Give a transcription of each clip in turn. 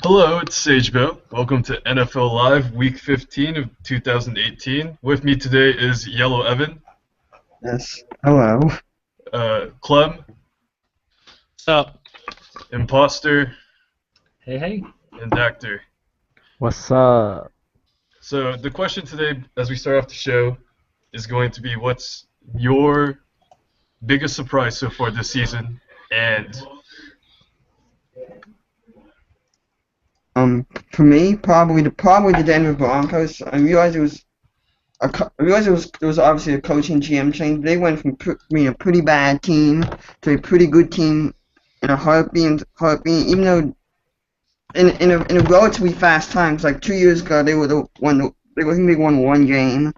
Hello, it's Sagebo. Welcome to NFL Live Week 15 of 2018. With me today is Yellow Evan, Yes. Hello. Clem, So, Imposter, hey, hey. and Doctor. What's up? So the question today, as we start off the show, is going to be what's your biggest surprise so far this season, and For me, probably the Denver Broncos. I realized it was obviously a coaching GM change. They went from being a pretty bad team to a pretty good team in a heartbeat. Even though in a relatively fast time, it's like 2 years ago they were the one. I think they won one game,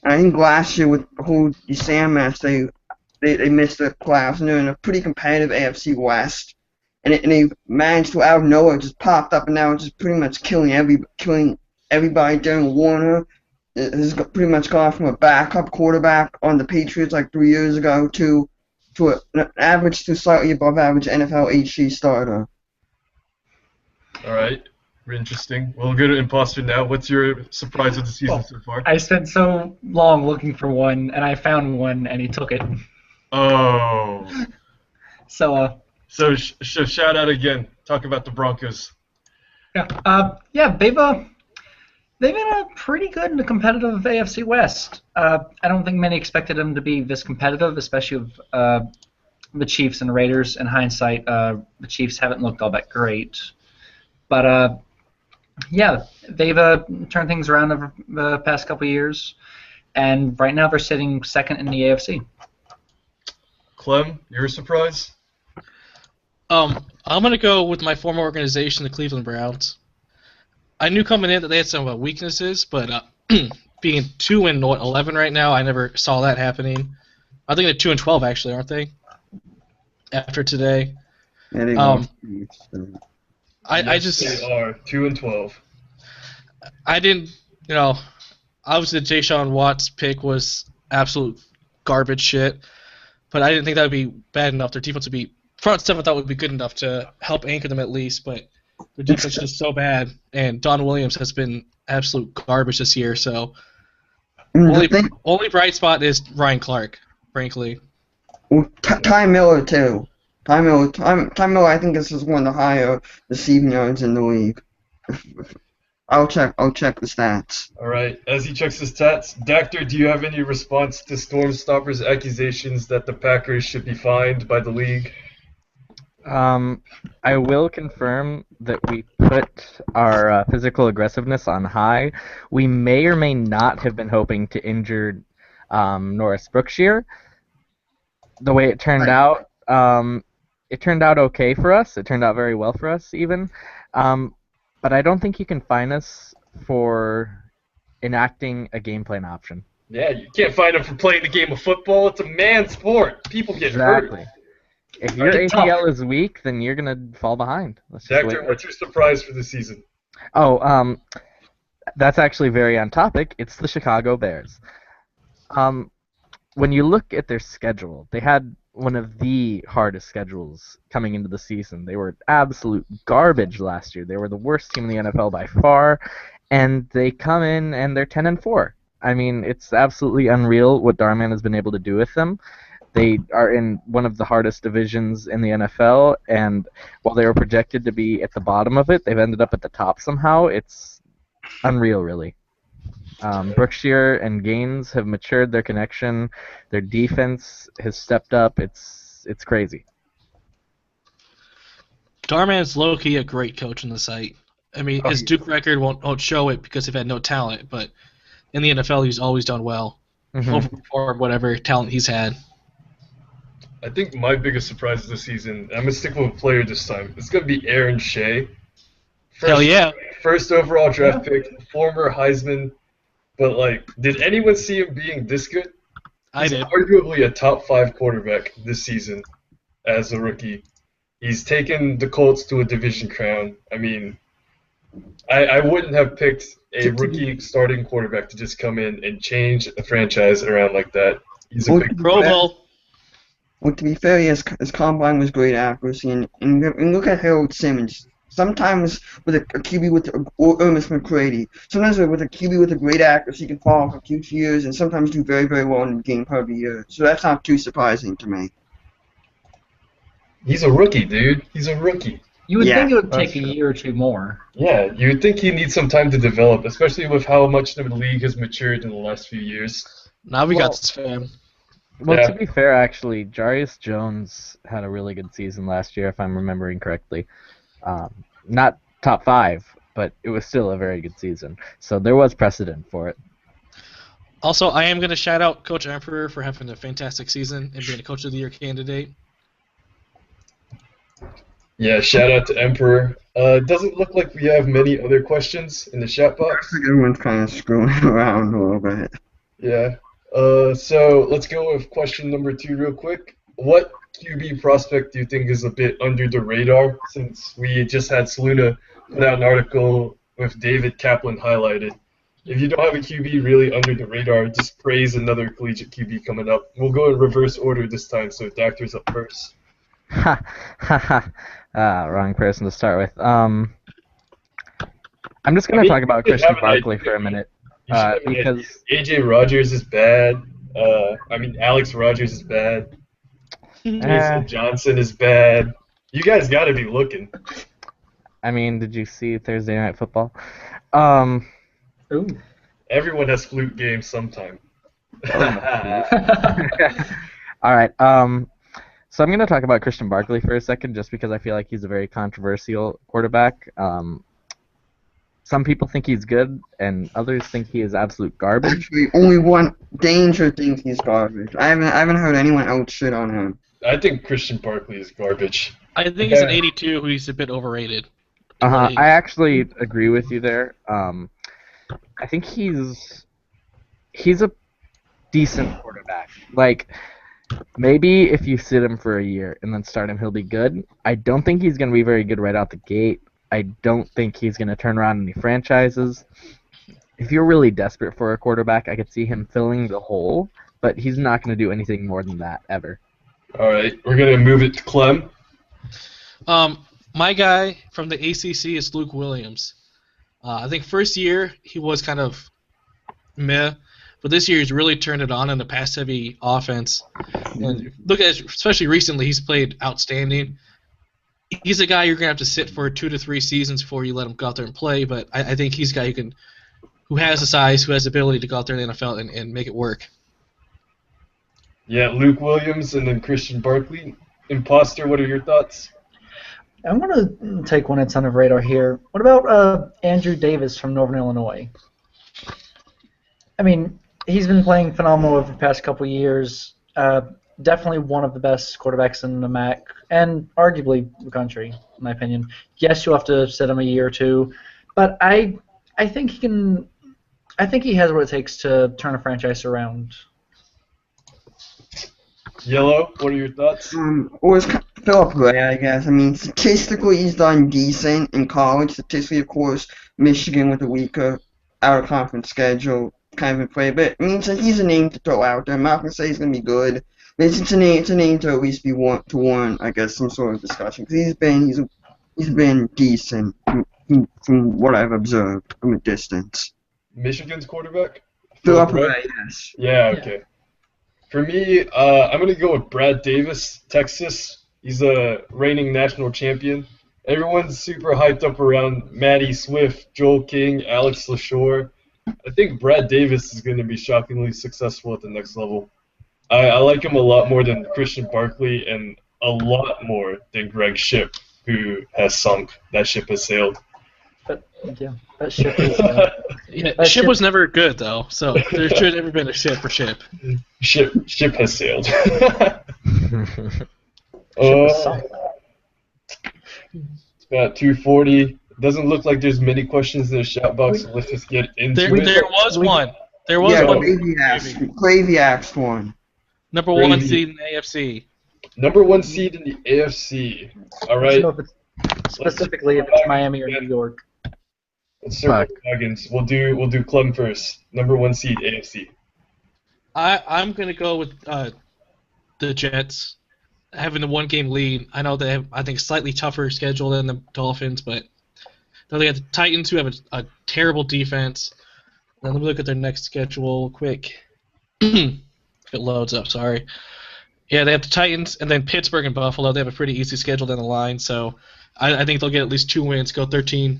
and I think last year with the whole Sam mess, they missed the playoffs, and they're in a pretty competitive AFC West. And they managed to out of nowhere just popped up, and now it's just pretty much killing everybody. Darren Warner has pretty much gone from a backup quarterback on the Patriots like 3 years ago to an average to slightly above average NFL HC starter. all right, interesting. We'll go to Imposter now. What's your surprise of the season so far? I spent so long looking for one, and I found one, and he took it. Oh, So, so shout out again. Talk about the Broncos. yeah, they've been pretty good in the competitive AFC West. I don't think many expected them to be this competitive, especially with the Chiefs and Raiders. In hindsight, the Chiefs haven't looked all that great, but yeah, they've turned things around over the past couple of years, and right now they're sitting second in the AFC. Clem, your surprise? I'm gonna go with my former organization, the Cleveland Browns. I knew coming in that they had some weaknesses, but being 2-11 right now, I never saw that happening. I think they're 2-12 actually, aren't they? After today, Yeah, they Um, won. I just They are 2-12. I didn't obviously the Jay Watts pick was absolute garbage shit, but I didn't think that would be bad enough. Their defense would be front seven. I thought would be good enough to help anchor them at least, but their defense is just so bad, and Don Williams has been absolute garbage this year. So only bright spot is Ryan Clark, frankly. Ty Miller too. Ty Miller, I think this is one of the higher receiving yards in the league. I'll check the stats. All right. As he checks his stats, Doctor, do you have any response to Stormstopper's accusations that the Packers should be fined by the league? I will confirm that we put our physical aggressiveness on high. We may or may not have been hoping to injure Norris Brookshire. The way it turned out, it turned out okay for us. It turned out very well for us, even. But I don't think you can fine us for enacting a game plan option. Yeah, you can't fine him for playing the game of football. It's a man sport. People get Exactly. hurt. If your It's ACL tough. is weak, then you're gonna fall behind. Let's just Doctor, wait. what's your surprise for the season? Oh, that's actually very on topic. It's the Chicago Bears. When you look at their schedule, they had one of the hardest schedules coming into the season. They were absolute garbage last year. They were the worst team in the NFL by far, and they come in and they're 10-4. I mean, it's absolutely unreal what Darman has been able to do with them. They are in one of the hardest divisions in the NFL, and while they were projected to be at the bottom of it, they've ended up at the top somehow. It's unreal, really. Brookshire and Gaines have matured their connection. Their defense has stepped up. It's crazy. Darman's low-key a great coach in the site. I mean, his Duke record won't show it because they've had no talent, but in the NFL, he's always done well. Overperformed whatever talent he's had. I think my biggest surprise of the season, I'm going to stick with a player this time. It's going to be Aaron Shea. Hell yeah. First overall draft pick, former Heisman. But, like, did anyone see him being this good? I He's did. arguably a top 5 quarterback this season as a rookie. He's taken the Colts to a division crown. I mean, I wouldn't have picked a rookie starting quarterback to just come in and change a franchise around like that. He's a Well, big Pro Bowl. Well, to be fair, his combine was great accuracy, and look at Harold Simmons. Sometimes with a QB or Ernest McCready. Sometimes with a QB with a great accuracy, he can fall off a few years, and sometimes do very, very well in the game part of the year. So that's not too surprising to me. He's a rookie, dude. He's a rookie. You would Yeah, think it would that's take a true. year or two more. Yeah, you would think he needs some time to develop, especially with how much the league has matured in the last few years. Now we Well- got this fam. Well, Yeah. to be fair, actually, Jarius Jones had a really good season last year, if I'm remembering correctly. Not top 5, but it was still a very good season. So there was precedent for it. Also, I am going to shout out Coach Emperor for having a fantastic season and being a Coach of the Year candidate. Yeah, shout out to Emperor. Doesn't look like we have many other questions in the chat I box. think everyone's kind of screwing around a little bit. Yeah. So let's go with question number 2 real quick. What QB prospect do you think is a bit under the radar? Since we just had Saluna put out an article with David Kaplan highlighted. If you don't have a QB really under the radar, just praise another collegiate QB coming up. We'll go in reverse order this time, so Doctor's up first. Ha ha ha. Wrong person to start with. I'm just going to talk about you should Christian have an Barkley idea. for a minute. You should have an idea. Because AJ Rogers is bad. Alex Rogers is bad. Jason Johnson is bad. You guys got to be looking. I mean, did you see Thursday Night Football? Ooh. Everyone has flute games sometime. All right. So I'm going to talk about Christian Barkley for a second, just because I feel like he's a very controversial quarterback. Some people think he's good, and others think he is absolute garbage. Actually, only one Danger thinks he's garbage. I haven't heard anyone else shit on him. I think Christian Barkley is garbage. I think he's an 82 who's a bit overrated. I actually agree with you there. I think he's a decent quarterback. Like, maybe if you sit him for a year and then start him, he'll be good. I don't think he's going to be very good right out the gate. I don't think he's going to turn around any franchises. If you're really desperate for a quarterback, I could see him filling the hole, but he's not going to do anything more than that ever. All right, we're going to move it to Clem. My guy from the ACC is Luke Williams. I think first year he was kind of meh, but this year he's really turned it on in the pass-heavy offense. And look at, especially recently, he's played outstanding. He's a guy you're gonna have to sit for 2 to 3 seasons before you let him go out there and play. But I think he's a guy who has the size, who has the ability to go out there in the NFL and make it work. Yeah, Luke Williams and then Christian Barkley. Imposter, what are your thoughts? I'm going to take one that's on the radar here. What about Andrew Davis from Northern Illinois? I mean, he's been playing phenomenal over the past couple of years. Definitely one of the best quarterbacks in the MAC, and arguably the country, in my opinion. Yes, you'll have to sit him a year or two, but I think he can. I think he has what it takes to turn a franchise around. Yellow, what are your thoughts? Or it's Philip Gray, I guess. I mean, statistically, he's done decent in college. Statistically, of course, Michigan with a weaker out-of-conference schedule kind of play. But I mean, he's a name to throw out there. I'm not gonna say he's gonna be good. But it's a name to at least be warrant, I guess, some sort of discussion. Because he's been decent from what I've observed from a distance. Michigan's quarterback? Philip Gray? Gray, yes. Yeah, okay. For me, I'm going to go with Brad Davis, Texas. He's a reigning national champion. Everyone's super hyped up around Matty Swift, Joel King, Alex LaShore. I think Brad Davis is going to be shockingly successful at the next level. I like him a lot more than Christian Barkley and a lot more than Greg Shipp, who has sunk. That ship has sailed. But yeah, that ship is. Yeah, That Ship ship- was never good though, so there should have never been a ship for Ship. Ship has sailed. ship is sunk. It's about 2:40. Doesn't look like there's many questions in the chat box, so let's just get into There it. was one. There was Yeah, one. Gravy asked one. Number 1 Gravy. seed in the AFC. Number 1 seed in the AFC. All I right, don't know if it's specifically if it's Miami or New York. let's circle wagons. We'll do Clem first. Number 1 seed AFC. I'm gonna go with the Jets. having the 1-game lead. I know they have, I think, slightly tougher schedule than the Dolphins, but then they have the Titans, who have a terrible defense. Then let me look at their next schedule quick. If it loads up, sorry. Yeah, they have the Titans, and then Pittsburgh and Buffalo. They have a pretty easy schedule down the line, so I think they'll get at least 2 wins, go 13-3.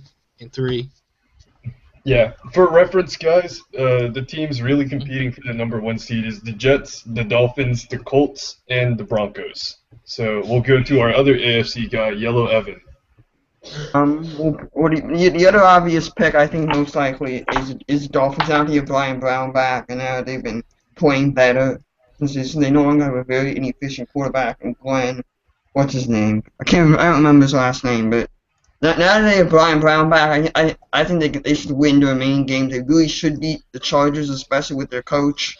Yeah, for reference, guys, the teams really competing for the number 1 seed is the Jets, the Dolphins, the Colts, and the Broncos. So we'll go to our other AFC guy, Yellow Evan. The other obvious pick, I think, most likely is Dolphins. Now they have Brian Brown back, and now they've been playing better. They no longer have a very inefficient quarterback, and Glenn, what's his name? I don't remember his last name, but now that they have Brian Brown back, I think they should win the remaining games. They really should beat the Chargers, especially with their coach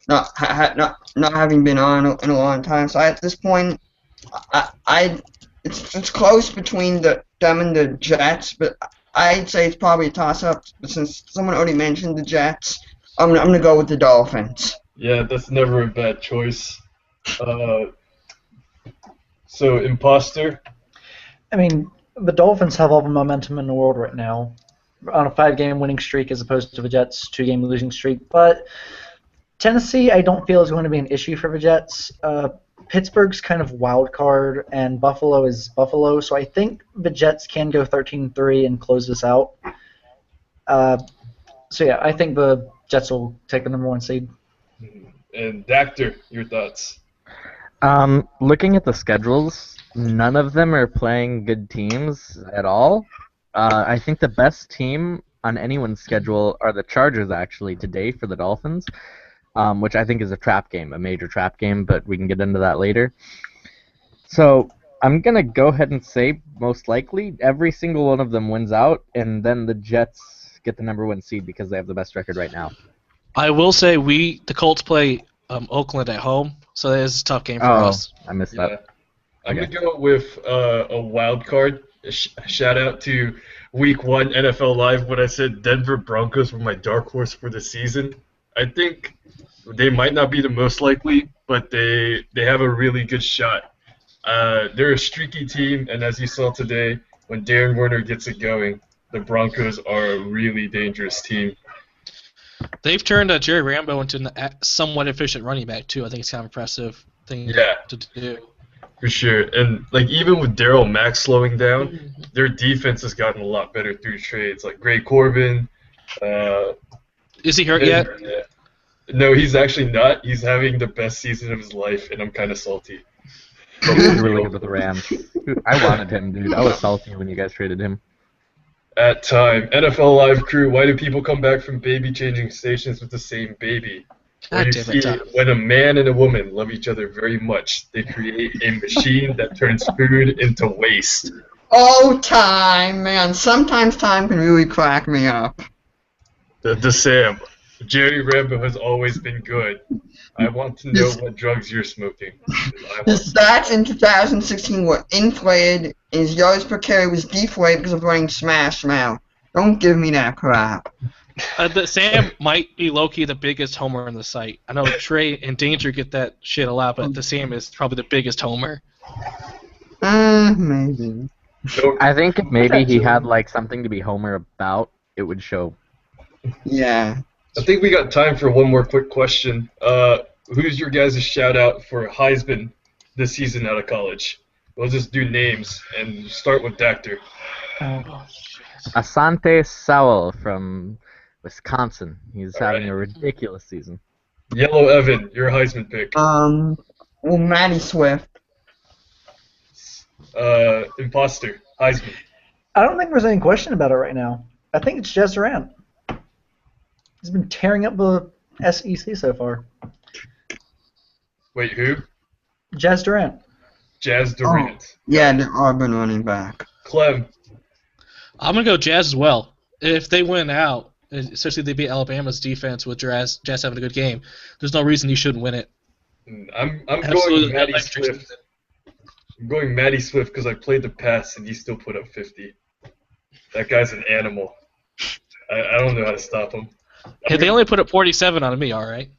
not having been on in a long time. So at this point, it's close between them and the Jets, but I'd say it's probably a toss-up. But since someone already mentioned the Jets, I'm gonna go with the Dolphins. Yeah, that's never a bad choice. So, Imposter? I mean, the Dolphins have all the momentum in the world right now, on a 5-game winning streak as opposed to the Jets' 2-game losing streak. But Tennessee, I don't feel is going to be an issue for the Jets. Pittsburgh's kind of wild card, and Buffalo is Buffalo, so I think the Jets can go 13-3 and close this out. So yeah, I think the Jets will take the number 1 seed. And Dactor, your thoughts? Looking at the schedules, none of them are playing good teams at all. I think the best team on anyone's schedule are the Chargers, actually, today for the Dolphins, which I think is a trap game, a major trap game, but we can get into that later. So I'm going to go ahead and say, most likely, every single one of them wins out, and then the Jets get the number 1 seed because they have the best record right now. I will say the Colts play Oakland at home, so that is a tough game for us. I missed Yeah. that. I'm going to go with a wild card. Shout out to Week 1 NFL Live when I said Denver Broncos were my dark horse for the season. I think they might not be the most likely, but they have a really good shot. They're a streaky team, and as you saw today, when Darren Warner gets it going, the Broncos are a really dangerous team. They've turned Jerry Rambo into a somewhat efficient running back, too. I think it's kind of impressive thing to do. For sure. And like even with Darryl Mack slowing down, their defense has gotten a lot better through trades. Like Gray Corbin. Is he hurt yet? No, he's actually not. He's having the best season of his life, and I'm kind of salty. But he's really good with the Rams. I wanted him, dude. I was salty when you guys traded him. At time, NFL Live crew, why do people come back from baby changing stations with the same baby? Well, you see, when a man and a woman love each other very much, they create a machine that turns food into waste. Oh, time, man. Sometimes time can really crack me up. The Sam. Jerry Rambo has always been good. I want to know what drugs you're smoking. His stats in 2016 were inflated, and his yards per carry was deflated because of running Smash Mouth. Don't give me that crap. The Sam might be low-key the biggest homer on the site. I know Trey and Danger get that shit a lot, but the Sam is probably the biggest homer. Maybe. I think if maybe he had like something to be homer about, it would show. Yeah. I think we got time for one more quick question. Who's your guys' shout-out for Heisman this season out of college? We'll just do names and start with Dactor. Asante Sowell from Wisconsin. He's having a ridiculous season. Yellow Evan, your Heisman pick. Well, Matty Swift. Imposter, Heisman. I don't think there's any question about it right now. I think it's Jez Durant. He's been tearing up the SEC so far. Wait, who? Jez Durant. Jazz Durant. Yeah, the Auburn running back. Clem. I'm going to go Jazz as well. If they win out, especially if they beat Alabama's defense with Jazz having a good game, there's no reason you shouldn't win it. I'm going Matty Swift. I'm going Matty Swift because I played the pass and he still put up 50. That guy's an animal. I don't know how to stop him. Hey, they only put up 47 on me, all right?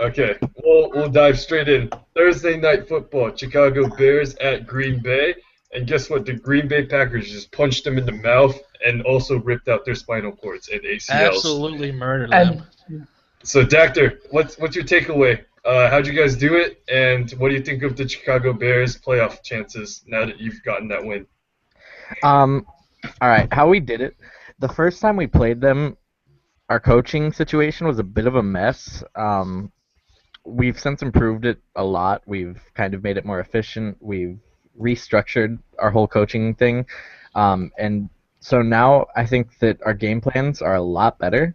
Okay, we'll dive straight in. Thursday night football, Chicago Bears at Green Bay. And guess what? The Green Bay Packers just punched them in the mouth and also ripped out their spinal cords and ACLs. Absolutely murder them. And So, Doctor, what's your takeaway? How'd you guys do it? And what do you think of the Chicago Bears' playoff chances now that you've gotten that win? All right, how we did it. The first time we played them, our coaching situation was a bit of a mess. We've since improved it a lot. We've kind of made it more efficient. We've restructured our whole coaching thing. And so now I think that our game plans are a lot better.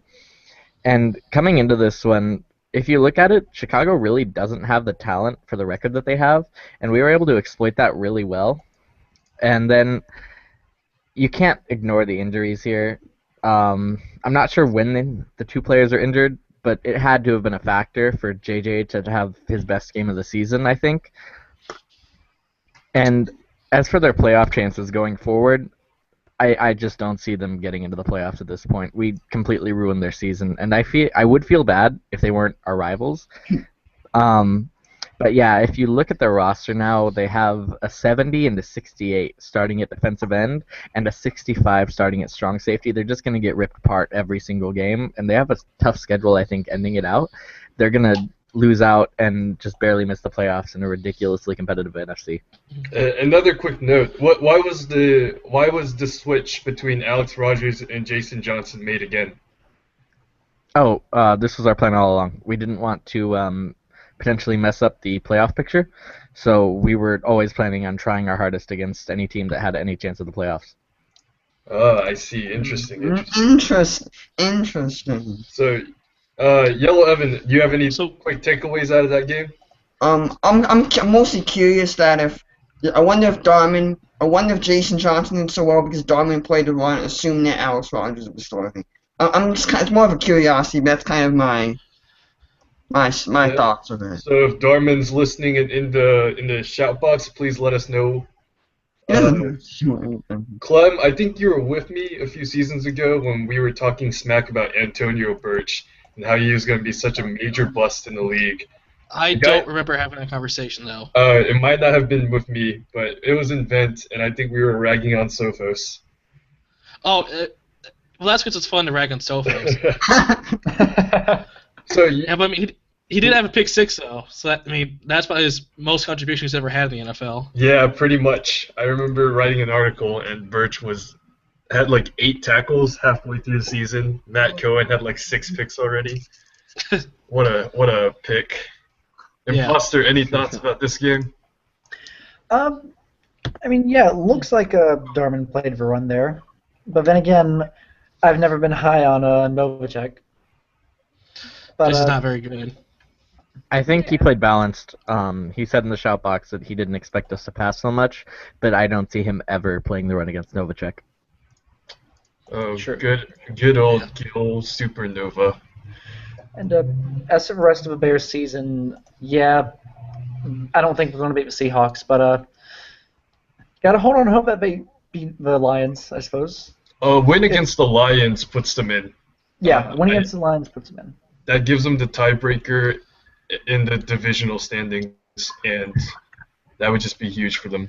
And coming into this one, if you look at it, Chicago really doesn't have the talent for the record that they have, and we were able to exploit that really well. And then you can't ignore the injuries here. I'm not sure when the two players are injured, but it had to have been a factor for JJ to have his best game of the season, I think. And as for their playoff chances going forward, I just don't see them getting into the playoffs at this point. We completely ruined their season, and I would feel bad if they weren't our rivals. But yeah, if you look at their roster now, they have a 70 and a 68 starting at defensive end, and a 65 starting at strong safety. They're just going to get ripped apart every single game, and they have a tough schedule, I think, ending it out. They're going to lose out and just barely miss the playoffs in a ridiculously competitive NFC. Another quick note: why was the switch between Alex Rodgers and Jason Johnson made again? Oh, this was our plan all along. We didn't want to potentially mess up the playoff picture, so we were always planning on trying our hardest against any team that had any chance of the playoffs. Oh, I see. Interesting. Interesting. So, Yellow Evan, do you have any quick takeaways out of that game? I'm mostly curious that I wonder if Jason Johnson did so well because Darman played the run, assuming that Alex Rodgers was starting. It's more of a curiosity. That's kind of my thoughts on it. So if Darman's listening in the shout box, please let us know. Clem, I think you were with me a few seasons ago when we were talking smack about Antonio Birch and how he was going to be such a major bust in the league. I don't remember having a conversation, though. It might not have been with me, but it was in Vent, and I think we were ragging on Sophos. Oh, well, that's because it's fun to rag on Sophos. So yeah, but I mean, he did have a pick six, though. So that's probably his most contribution he's ever had in the NFL. Yeah, pretty much. I remember writing an article, and Birch had like 8 tackles halfway through the season. Matt Cohen had like 6 picks already. What a pick. Imposter, any thoughts about this game? I mean, yeah, it looks like Darman played for run there, but then again, I've never been high on Novacek. But this is not very good. I think he played balanced. He said in the shout box that he didn't expect us to pass so much, but I don't see him ever playing the run against Novacek. Oh, Sure. good old Gil Supernova. And as for the rest of the Bears season, yeah, I don't think we're going to beat the Seahawks, but gotta hold on and hope that they beat the Lions, I suppose. Win against the Lions puts them in. Yeah, winning against the Lions puts them in. That gives them the tiebreaker in the divisional standings, and that would just be huge for them.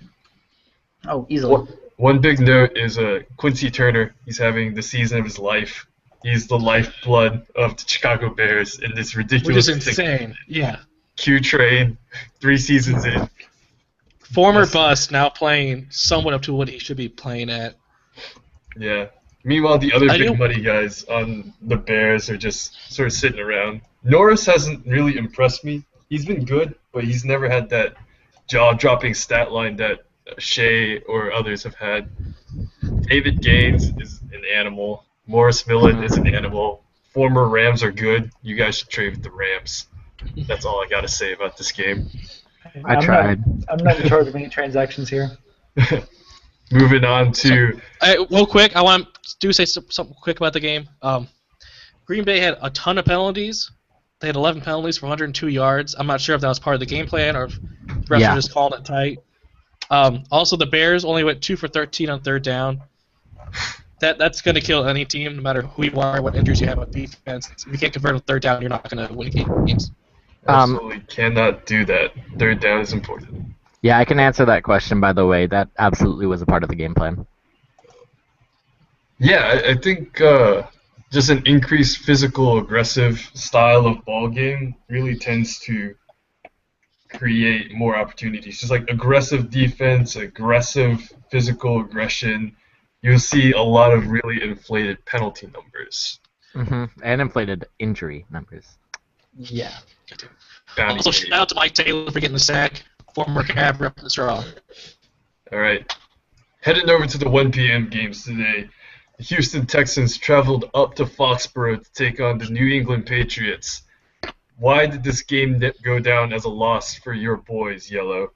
Oh, easily. One big note is Quincy Turner. He's having the season of his life. He's the lifeblood of the Chicago Bears in this ridiculous Which is insane. Yeah. Q trade, 3 seasons in. Former bust, now playing somewhat up to what he should be playing at. Yeah. Meanwhile, the other big money guys on the Bears are just sort of sitting around. Norris hasn't really impressed me. He's been good, but he's never had that jaw-dropping stat line that Shea or others have had. David Gaines is an animal. Morris Millen is an animal. Former Rams are good. You guys should trade with the Rams. That's all I got to say about this game. I tried. I'm not in charge of any transactions here. Moving on to... real quick, I want to say something quick about the game. Green Bay had a ton of penalties. They had 11 penalties for 102 yards. I'm not sure if that was part of the game plan or if the refs were just calling it tight. Also, the Bears only went 2 for 13 on third down. That's going to kill any team, no matter who you are, what injuries you have on defense. If you can't convert on third down, you're not going to win games. Absolutely cannot do that. Third down is important. Yeah, I can answer that question, by the way. That absolutely was a part of the game plan. Yeah, I think just an increased physical, aggressive style of ball game really tends to create more opportunities. Just like aggressive defense, aggressive physical aggression, you'll see a lot of really inflated penalty numbers. And inflated injury numbers. Yeah. Bounty Also, gate. shout out to Mike Taylor for getting the sack. Former Cab rep the straw. All right. Heading over to the 1 p.m. games today. The Houston Texans traveled up to Foxborough to take on the New England Patriots. Why did this game go down as a loss for your boys, Yellow?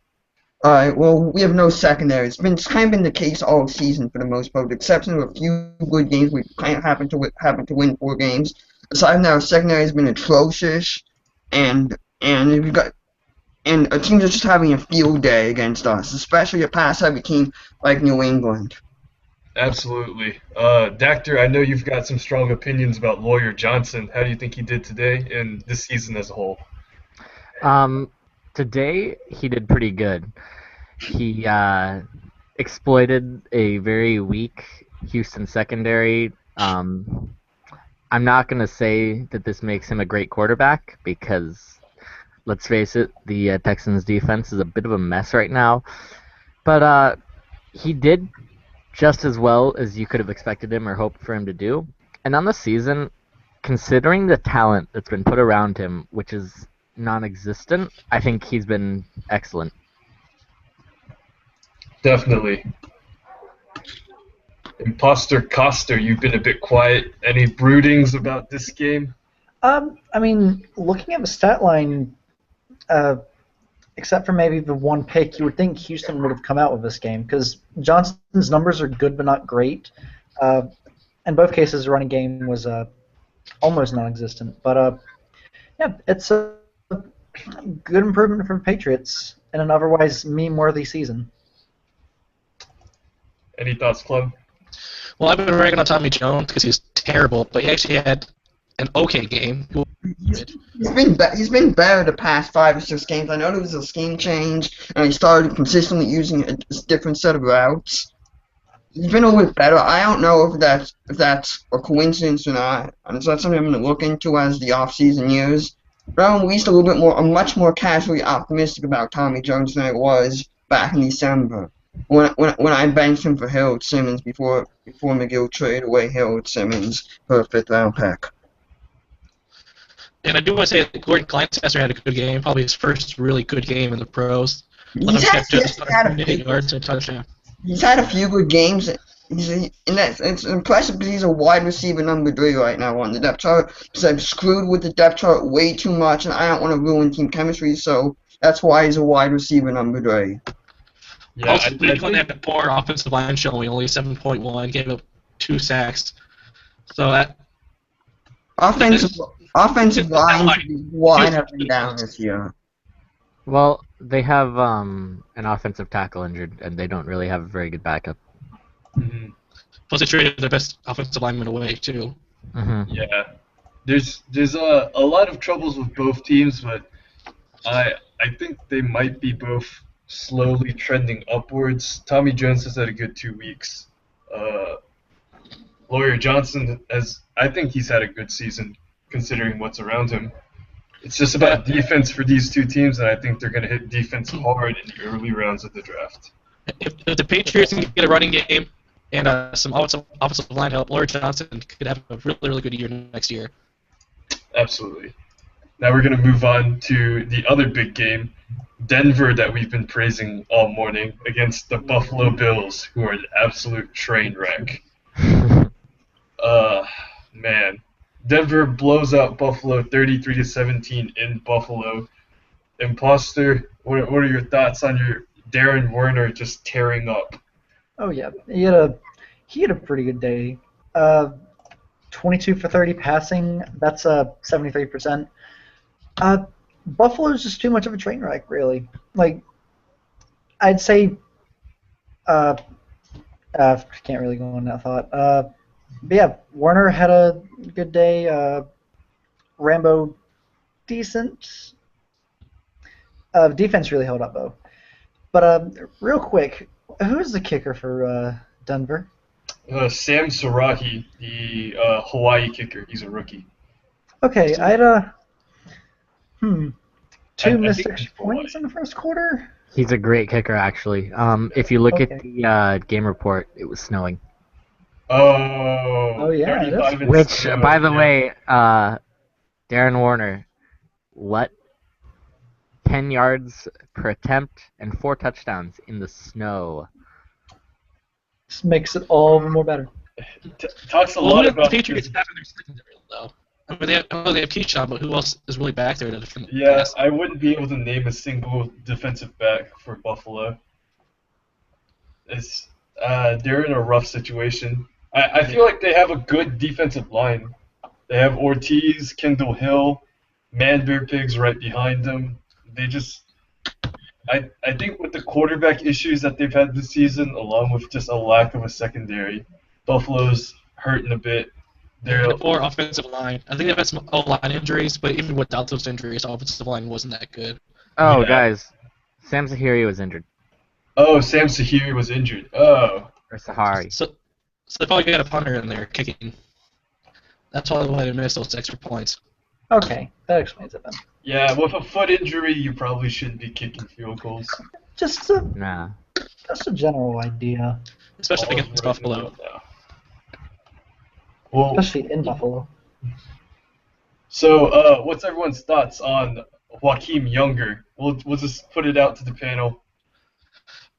Alright, well, we have no secondary. It's kind of been the case all season for the most part, with the exception of a few good games. We kind of happen to win 4 games. Aside from that, our secondary has been atrocious, and we've got our teams are just having a field day against us, especially a pass-heavy team like New England. Absolutely. Dactor, I know you've got some strong opinions about Lawyer Johnson. How do you think he did today and this season as a whole? Today, he did pretty good. He exploited a very weak Houston secondary. I'm not going to say that this makes him a great quarterback because, let's face it, the Texans' defense is a bit of a mess right now. But he did just as well as you could have expected him or hoped for him to do. And on the season, considering the talent that's been put around him, which is non-existent, I think he's been excellent. Definitely. Imposter Coster, you've been a bit quiet. Any broodings about this game? I mean, looking at the stat line, except for maybe the one pick, you would think Houston would have come out with this game because Johnson's numbers are good but not great. In both cases, the running game was almost non-existent. But yeah, it's a good improvement for the Patriots in an otherwise meme-worthy season. Any thoughts, Club? Well, I've been ragging on Tommy Jones because he's terrible, but he actually had an okay game. He's been better the past 5 or 6 games. I know there was a scheme change, and he started consistently using a different set of routes. He's been a little bit better. I don't know if that's a coincidence or not. And it's not something I'm going to look into as the off-season years. But I'm at least a little bit more. I'm much more casually optimistic about Tommy Jones than I was back in December when I benched him for Harold Simmons before McGill traded away Harold Simmons for a 5th-round pick. And I do want to say that Gordon Kleinstesser had a good game, probably his first really good game in the pros. He's Yards and a touchdown. He's had a few good games. It's impressive because he's a wide receiver number 3 right now on the depth chart. Because I've screwed with the depth chart way too much, and I don't want to ruin team chemistry, so that's why he's a wide receiver number 3. Yeah, Also, Cleveland had a poor offensive line showing, only 7.1, gave up 2 sacks. So that Offensive line have been down this year. Well, they have an offensive tackle injured, and they don't really have a very good backup. Mhm. plus they traded their best offensive lineman away too. Yeah, there's a lot of troubles with both teams, but I think they might be both slowly trending upwards. Tommy Jones has had a good 2 weeks. Lawyer Johnson I think he's had a good season considering what's around him. It's just about defense for these two teams, and I think they're going to hit defense hard in the early rounds of the draft. If the Patriots can get a running game and some offensive line help, Lawyer Johnson could have a really, really good year next year. Absolutely. Now we're going to move on to the other big game, Denver, that we've been praising all morning, against the Buffalo Bills, who are an absolute train wreck. Man. Denver blows out Buffalo 33-17 in Buffalo. Imposter, what are your thoughts on your Darren Werner just tearing up? Oh yeah, he had a pretty good day. 22 for 30 passing. That's 73%. Buffalo's just too much of a train wreck, really. Like, I'd say. Can't really go on that thought. But yeah, Warner had a good day. Rambo, decent. Defense really held up though. But real quick, who's the kicker for Denver? Sam Sarahi, the Hawaii kicker. He's a rookie. Okay, I had two I missed think extra he's Hawaii. points in the first quarter. He's a great kicker, actually. If you look at Okay. the game report, it was snowing. Oh, Yeah, 35 and Which, snow, by the yeah. way, Darren Warner, what? 10 yards per attempt and 4 touchdowns in the snow. This makes it all the more better. Talks a Well, lot who have the about Patriots this. have in their secondary, though? I mean, they have Keyshawn, but who else is really back there to defend the Yeah, pass? I wouldn't be able to name a single defensive back for Buffalo. They're in a rough situation. I feel like they have a good defensive line. They have Ortiz, Kendall Hill, Man-Bear Pigs right behind them. I think with the quarterback issues that they've had this season, along with just a lack of a secondary, Buffalo's hurting a bit. They're Or offensive line. I think they've had some O-line injuries, but even without those injuries, offensive line wasn't that good. Oh, Yeah. guys, Sam Zahiri was injured. Oh, Sam Sahiri was injured. Oh, Or Sahari. So they probably got a punter in there kicking. That's probably why they missed those extra points. Okay, that explains it then. yeah. With a foot injury, you probably shouldn't be kicking field goals. Just Nah. a general idea, Especially Ball's against right in the Buffalo. middle now. Well, especially in Buffalo. so what's everyone's thoughts on Joaquin Younger? We'll just put it out to the panel.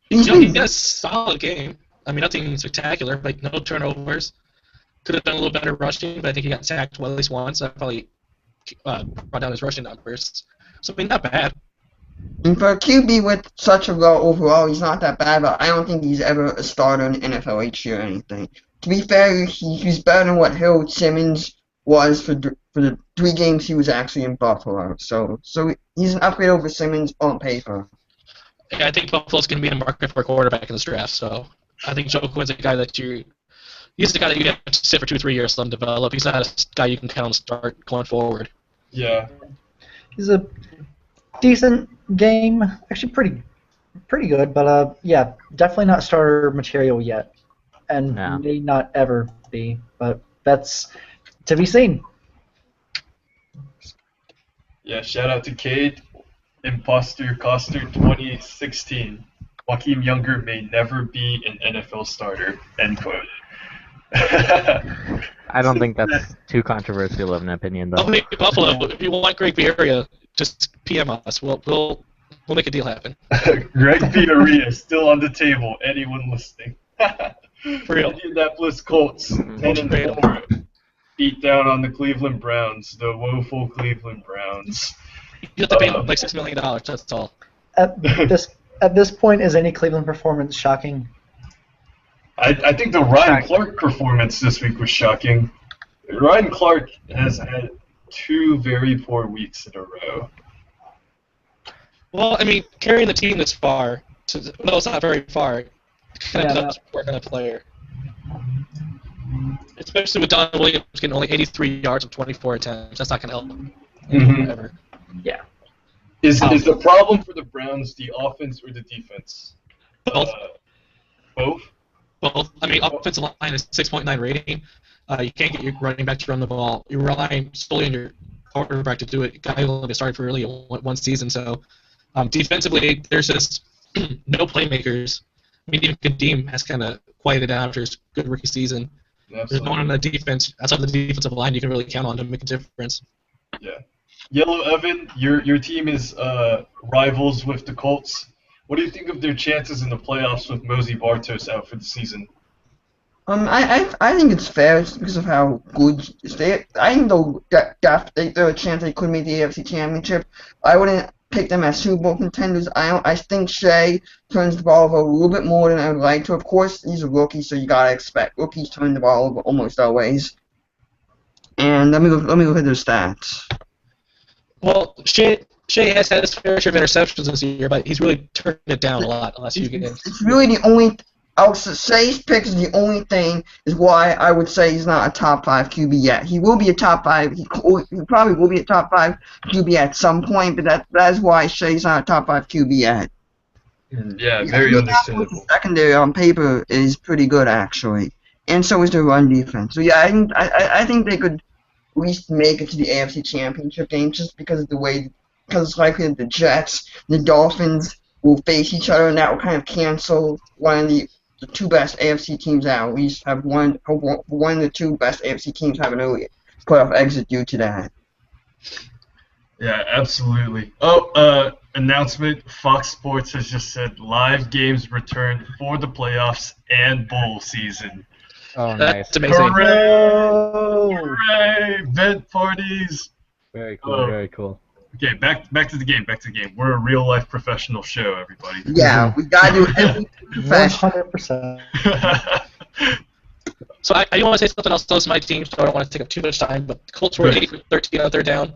He's He been had a solid game. I mean, nothing spectacular, like no turnovers. Could have done a little better rushing, but I think he got sacked at least once. That probably brought down his rushing numbers. So, I mean, not bad. And for a QB with such a low overall, he's not that bad, but I don't think he's ever a starter in NFL HC or anything. To be fair, he's better than what Harold Simmons was for the 3 games he was actually in Buffalo. So he's an upgrade over Simmons on paper. Yeah, I think Buffalo's going to be in the market for a quarterback in this draft. So I think Joe Quinn's a guy that he's the guy that you have to sit for 2-3 years to let him develop. He's not a guy you can count on to start going forward. Yeah. He's a decent game, actually pretty good, but yeah, definitely not starter material yet, and No. may not ever be. But that's to be seen. Yeah, shout out to Cade, Imposter Coster 2016. Joaquin Younger may never be an NFL starter. End quote. I don't think that's too controversial of an opinion, Oh, though. maybe Buffalo. If you want Greg Bierria, just PM us. We'll make a deal happen. Greg Bierria still on the table. Anyone listening? For real. Indianapolis Colts 10-4 beat down on the Cleveland Browns, the woeful Cleveland Browns. You have to pay him like $6 million. That's all. At this point, is any Cleveland performance shocking? I think the Ryan Clark performance this week was shocking. Ryan Clark has had 2 very poor weeks in a row. Well, I mean, carrying the team this far, no, it's not very far, kind of Yeah, does work on a player. Especially with Don Williams getting only 83 yards of 24 attempts. That's not going to help him Mhm. ever. Yeah. Is the problem for the Browns the offense or the defense? Both. Both? Both. I mean, offensive line is 6.9 rating. You can't get your running back to run the ball. You're relying solely on your quarterback to do it. Guy only started for really one season. So defensively, there's just no playmakers. I mean, even Kadeem has kind of quieted down after his good rookie season. There's no one on the defense, outside of the defensive line, you can really count on to make a difference. Yeah. Yellow Evan, your team is rivals with the Colts. What do you think of their chances in the playoffs with Mosey Bartos out for the season? I think it's fair just because of how good they. I think they're a chance they could make the AFC Championship. I wouldn't pick them as Super Bowl contenders. I think Shea turns the ball over a little bit more than I would like to. Of course, he's a rookie, so you gotta expect rookies turn the ball over almost always. And let me look at their stats. Well, Shea has had his fair share of interceptions this year, but he's really turned it down a lot the last few games. It's really the only. Shay's pick is the only thing is why I would say he's not a top 5 QB yet. He will be a top 5. He probably will be a top 5 QB at some point, but that is why Shay's not a top 5 QB yet. Yeah, very understandable. The secondary on paper is pretty good actually, and so is the run defense. So yeah, I think they could at least make it to the AFC Championship game just because of the way, because it's likely that the Jets, the Dolphins will face each other, and that will kind of cancel one of the two best AFC teams out. At least have one of the two best AFC teams have an early playoff exit due to that. Yeah, absolutely. Oh, announcement, Fox Sports has just said live games return for the playoffs and bowl season. Oh, nice. That's amazing. Hooray! Hooray! Vent parties! Very cool, very cool. Okay, back to the game, We're a real-life professional show, everybody. Yeah, we gotta do everything professional. 100%. So I do want to say something else to my team, so I don't want to take up too much time, but the Colts were 8 for 13 on third down.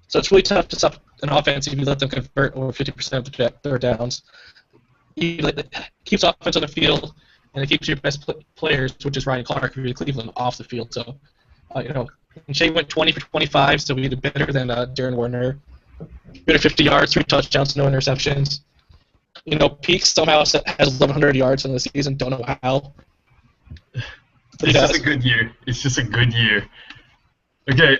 So it's really tough to stop an offense if you let them convert over 50% of the third downs. It keeps offense on the field, and it keeps your best players, which is Ryan Clark, who Cleveland, off the field. So, Shea went 20 for 25, so we did better than Darren Warner. 50 yards, 3 touchdowns, no interceptions. Peak somehow has 1,100 yards in the season. Don't know how. It's just a good year. It's just a good year. Okay,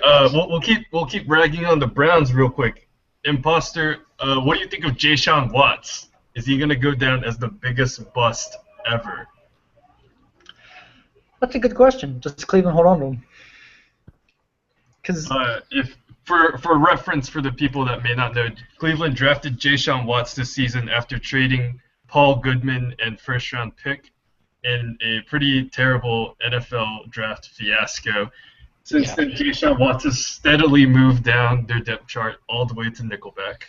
we'll keep ragging on the Browns real quick. Imposter, what do you think of Jayshon Watts? Is he gonna go down as the biggest bust ever? That's a good question. Does Cleveland hold on to him? Because if for reference for the people that may not know, Cleveland drafted Jayshon Watts this season after trading Paul Goodman and first-round pick in a pretty terrible NFL draft fiasco. Since then, Jayshon Watts has steadily moved down their depth chart all the way to nickelback.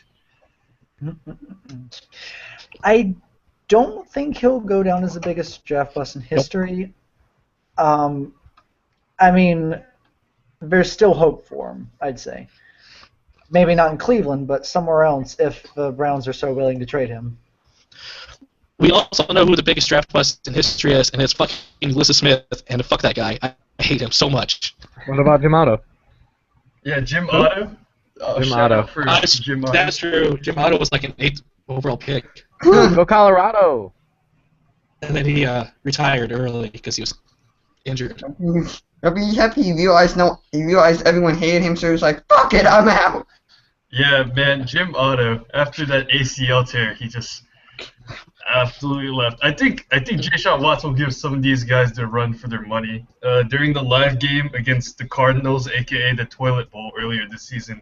I don't think he'll go down as the biggest draft bust in history. I mean, there's still hope for him, I'd say. Maybe not in Cleveland, but somewhere else if the Browns are so willing to trade him. We also know who the biggest draft bust in history is, and it's fucking Alyssa Smith, and fuck that guy. I hate him so much. What about Jim Otto? Yeah, Jim Otto. Jim Otto. Jim Otto. That's true. Jim Otto was like an 8th overall pick. Go Colorado! And then he retired early because he was injured. I'll be happy he realized everyone hated him, so he was like, fuck it, I'm out. Yeah, man, Jim Otto, after that ACL tear, he just absolutely left. I think Jayshon Watts will give some of these guys their run for their money. During the live game against the Cardinals, aka the Toilet Bowl, earlier this season,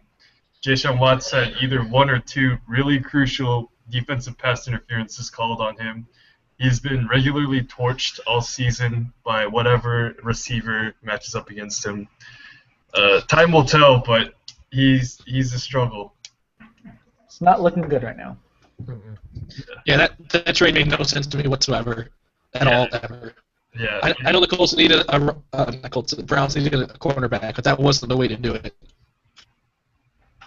Jayshon Watts had either 1 or 2 really crucial defensive pass interferences called on him. He's been regularly torched all season by whatever receiver matches up against him. Time will tell, but he's a struggle. It's not looking good right now. Yeah, that trade made no sense to me whatsoever, all ever. Yeah. I know the Colts needed the Browns needed a cornerback, but that wasn't the way to do it.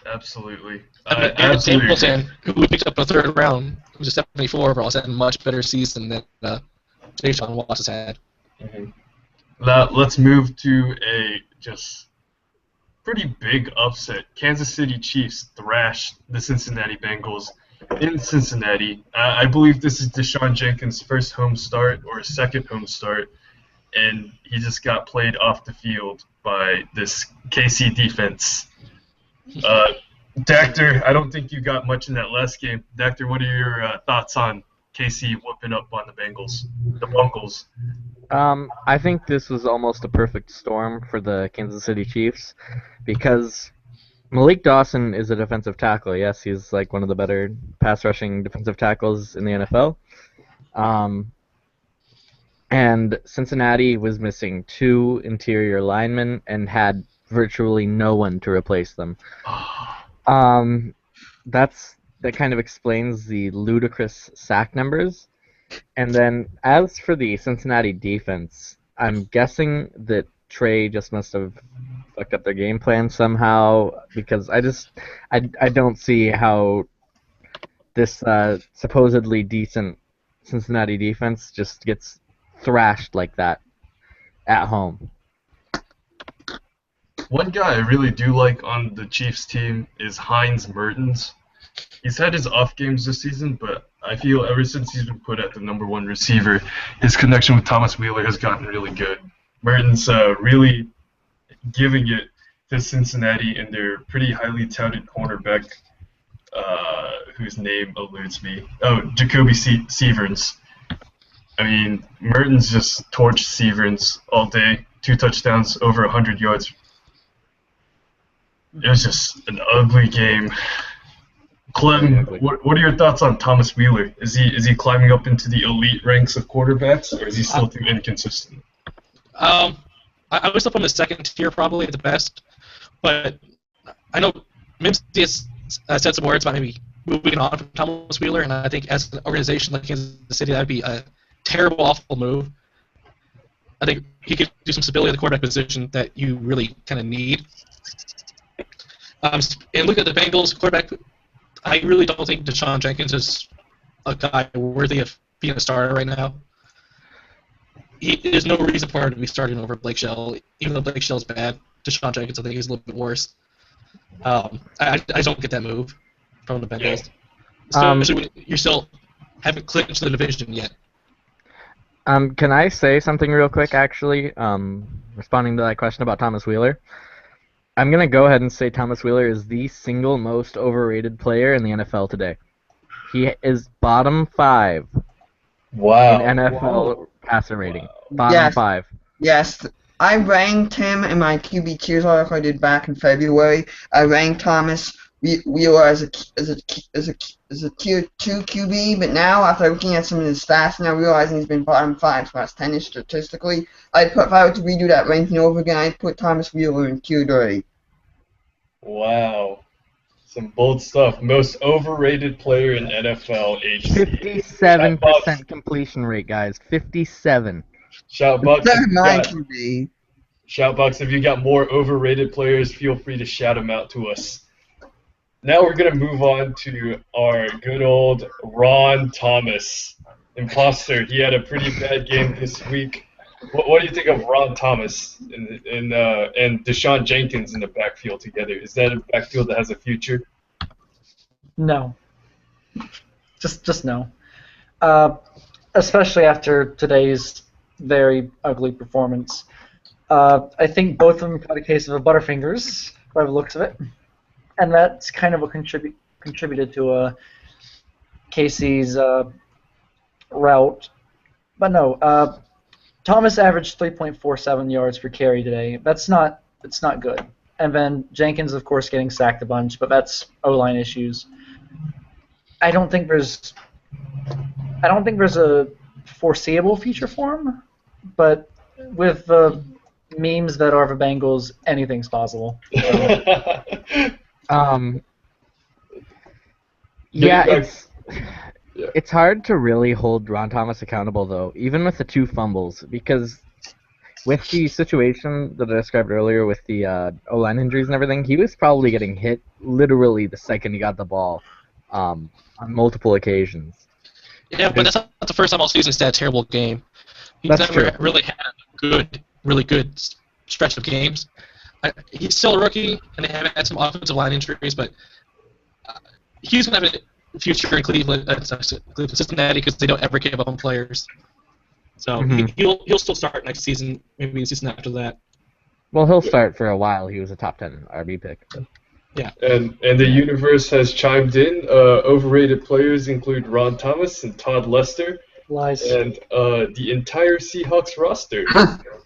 Absolutely. Aaron Stapleton, who we picked up in the 3rd round, who's a 74 overall, has had a much better season than Jayshon Watts has had. Mm-hmm. Now let's move to a just pretty big upset. Kansas City Chiefs thrashed the Cincinnati Bengals in Cincinnati. I believe this is Deshaun Jenkins' first home start or second home start, and he just got played off the field by this KC defense. Dactor, I don't think you got much in that last game. Dactor, what are your thoughts on KC whooping up on the Bengals, the Bunkles? I think this was almost a perfect storm for the Kansas City Chiefs because Malik Dawson is a defensive tackle. Yes, he's like one of the better pass rushing defensive tackles in the NFL. And Cincinnati was missing 2 interior linemen and had virtually no one to replace them. That kind of explains the ludicrous sack numbers. And then as for the Cincinnati defense, I'm guessing that Trey just must have fucked up their game plan somehow because I don't see how this supposedly decent Cincinnati defense just gets thrashed like that at home. One guy I really do like on the Chiefs team is Hines Mertens. He's had his off games this season, but I feel ever since he's been put at the #1 receiver, his connection with Thomas Wheeler has gotten really good. Mertens really giving it to Cincinnati and their pretty highly touted cornerback, whose name eludes me. Oh, Jacoby Severns. I mean, Mertens just torched Severns all day. 2 touchdowns, over 100 yards. It was just an ugly game. Clem, what are your thoughts on Thomas Wheeler? Is he climbing up into the elite ranks of quarterbacks, or is he still too inconsistent? I was up on the second tier probably at the best, but I know Mimsy has said some words about maybe moving on from Thomas Wheeler, and I think as an organization like Kansas City, that would be a terrible, awful move. I think he could do some stability at the quarterback position that you really kind of need. And look at the Bengals quarterback. I really don't think Deshaun Jenkins is a guy worthy of being a starter right now. There's no reason for him to be starting over Blake Shell. Even though Blake Shell's bad, Deshaun Jenkins I think is a little bit worse. I don't get that move from the Bengals. Especially when you still haven't clinched the division yet. Can I say something real quick, actually, responding to that question about Thomas Wheeler? I'm going to go ahead and say Thomas Wheeler is the single most overrated player in the NFL today. He is bottom 5 Wow. in NFL passer rating. Bottom Yes. 5. Yes, I ranked him in my QB tiers article I did back in February. I ranked Thomas Wheeler as a tier 2 QB, but now after looking at some of his stats and now realizing he's been bottom 5 for last 10ish statistically, if I were to redo that ranking over again, I'd put Thomas Wheeler in tier 3. Wow. Some bold stuff. Most overrated player in NFL age 57% completion rate, guys. 57. Shoutbox. Never mind QB. Shoutbox, if you got more overrated players, feel free to shout them out to us. Now we're going to move on to our good old Ron Thomas. Imposter. He had a pretty bad game this week. What do you think of Ron Thomas and Deshaun Jenkins in the backfield together? Is that a backfield that has a future? No. Just no. Especially after today's very ugly performance. I think both of them got a case of a Butterfingers, by the looks of it. And that's kind of what contributed to Casey's route. But no, Thomas averaged 3.47 yards per carry today. It's not good. And then Jenkins, of course, getting sacked a bunch, but that's O-line issues. I don't think there's a foreseeable future for him, but with the memes that are the Bengals, anything's possible. It's hard to really hold Ron Thomas accountable, though, even with the 2 fumbles, because with the situation that I described earlier with the O-line injuries and everything, he was probably getting hit literally the second he got the ball on multiple occasions. Yeah, but that's not the first time all season he's had a terrible game. He's never really had a really good stretch of games. He's still a rookie, and they haven't had some offensive line injuries, but he's going to have a future in Cleveland, Cincinnati, because they don't ever give up on players. So he'll still start next season, maybe the season after that. Well, he'll start for a while. He was a top 10 RB pick. Yeah. And the universe has chimed in. Overrated players include Ron Thomas and Todd Lester. Lies. And the entire Seahawks roster.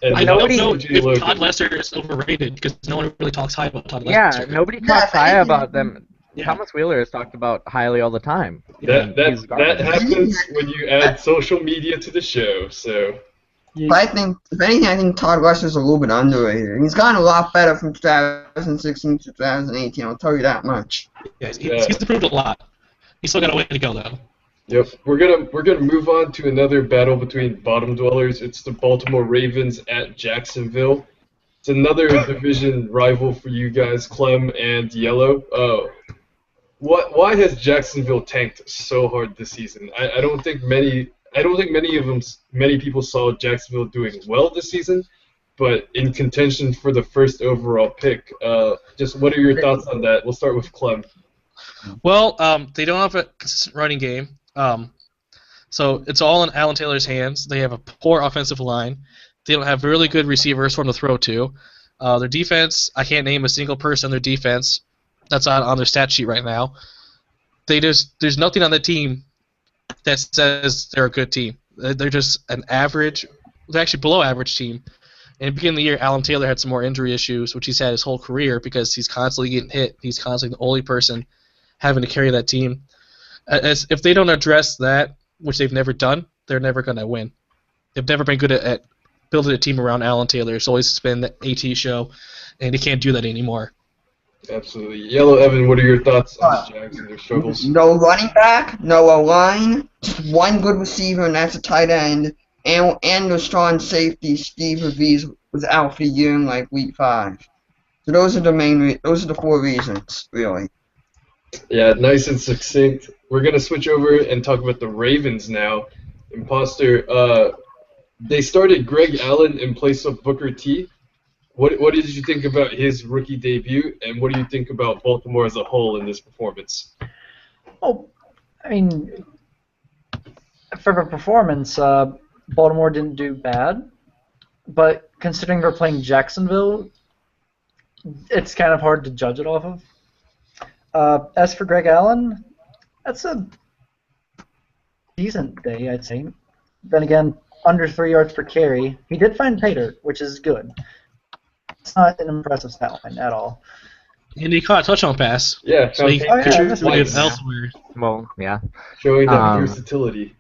And I don't know if Todd Lester is overrated because no one really talks high about Todd Lester. Yeah, nobody talks high about them. Yeah. Thomas Wheeler is talked about highly all the time. That happens when you add social media to the show. So. But I think, if anything, I think Todd Lester's a little bit underrated. He's gotten a lot better from 2016 to 2018. I'll tell you that much. Yeah, he's improved a lot. He's still got a way to go though. Yep, we're gonna move on to another battle between bottom dwellers. It's the Baltimore Ravens at Jacksonville. It's another division rival for you guys, Clem and Yellow. Why has Jacksonville tanked so hard this season? I don't think many I don't think many people saw Jacksonville doing well this season, but in contention for the first overall pick. Just what are your thoughts on that? We'll start with Clem. Well, they don't have a consistent running game, so it's all in Alan Taylor's hands. They have a poor offensive line. They don't have really good receivers for him to throw to. Their defense, I can't name a single person on their defense that's on their stat sheet right now. There's nothing on the team that says they're a good team. They're just an average, they're actually below average team. And at the beginning of the year, Alan Taylor had some more injury issues, which he's had his whole career because he's constantly getting hit. He's constantly the only person having to carry that team. If they don't address that, which they've never done, they're never going to win. They've never been good at building a team around Alan Taylor. It's always been the AT show, and he can't do that anymore. Absolutely. Yellow Evan, what are your thoughts on the Jags and their struggles? No running back, no O-line, just one good receiver, and that's a tight end, and the strong safety, Steve Reeves, was out for the year in like week 5. So those are the 4 reasons, really. Yeah, nice and succinct. We're going to switch over and talk about the Ravens now. Imposter, they started Greg Allen in place of Booker T. What did you think about his rookie debut, and what do you think about Baltimore as a whole in this performance? Oh, I mean, for the performance, Baltimore didn't do bad, but considering they're playing Jacksonville, it's kind of hard to judge it off of. As for Greg Allen, that's a decent day, I'd say. Then again, under 3 yards per carry. He did find pay dirt, which is good. It's not an impressive stat line at all. And he caught a touchdown pass. Yeah, So he found contributed twice, elsewhere. Well, yeah. showing that Um, versatility.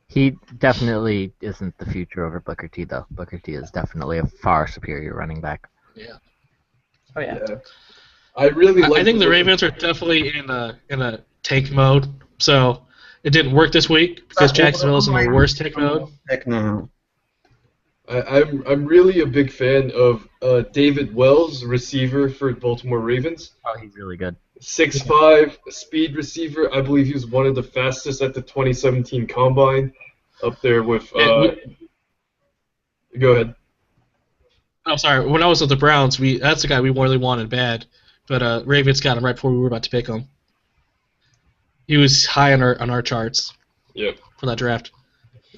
He definitely isn't the future over Booker T, though. Booker T is definitely a far superior running back. Oh yeah. Yeah. I really like. I think the Ravens are definitely in a tank mode. So it didn't work this week because Jacksonville is in the worst tank mode. Heck no. I'm really a big fan of David Wells, receiver for Baltimore Ravens. Oh, he's really good. 6'5", speed receiver. I believe he was one of the fastest at the 2017 Combine, up there with. Go ahead. I'm sorry. When I was with the Browns, that's the guy we really wanted bad, but Ravens got him right before we were about to pick him. He was high on our charts. Yep. For that draft.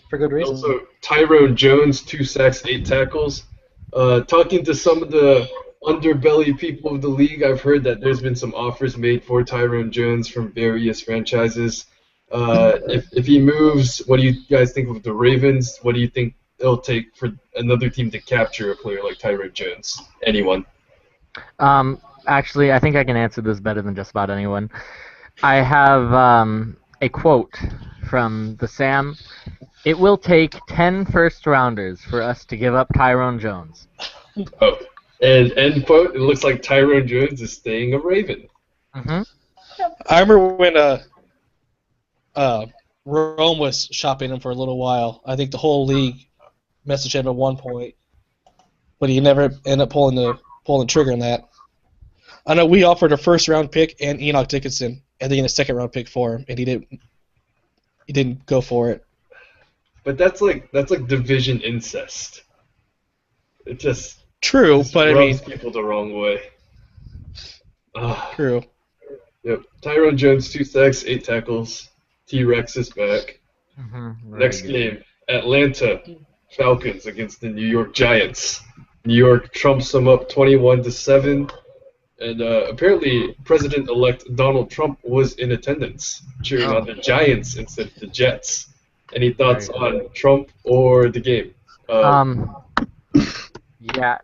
For good reason. Also, Tyrone Jones, 2 sacks, 8 tackles. Talking to some of the underbelly people of the league, I've heard that there's been some offers made for Tyrone Jones from various franchises. If he moves, what do you guys think of the Ravens? What do you think it'll take for another team to capture a player like Tyrone Jones? Anyone? Actually, I think I can answer this better than just about anyone. I have a quote from the Sam. It will take 10 first-rounders for us to give up Tyrone Jones. Oh, and end quote, it looks like Tyrone Jones is staying a Raven. Mm-hmm. I remember when Rome was shopping him for a little while. I think the whole league messaged him at one point, but he never ended up pulling the trigger on that. I know we offered a first-round pick and Enoch Dickinson, and then a second-round pick for him, and he didn't go for it. But that's like division incest. It just True, but I mean, rubs people the wrong way. true. Yep. Tyrone Jones, 2 sacks, 8 tackles. T-Rex is back. Mm-hmm. Next game, Atlanta Falcons against the New York Giants. New York trumps them up 21-7, and apparently President-elect Donald Trump was in attendance, cheering on the Giants instead of the Jets. Any thoughts on Trump or the game? Yeah.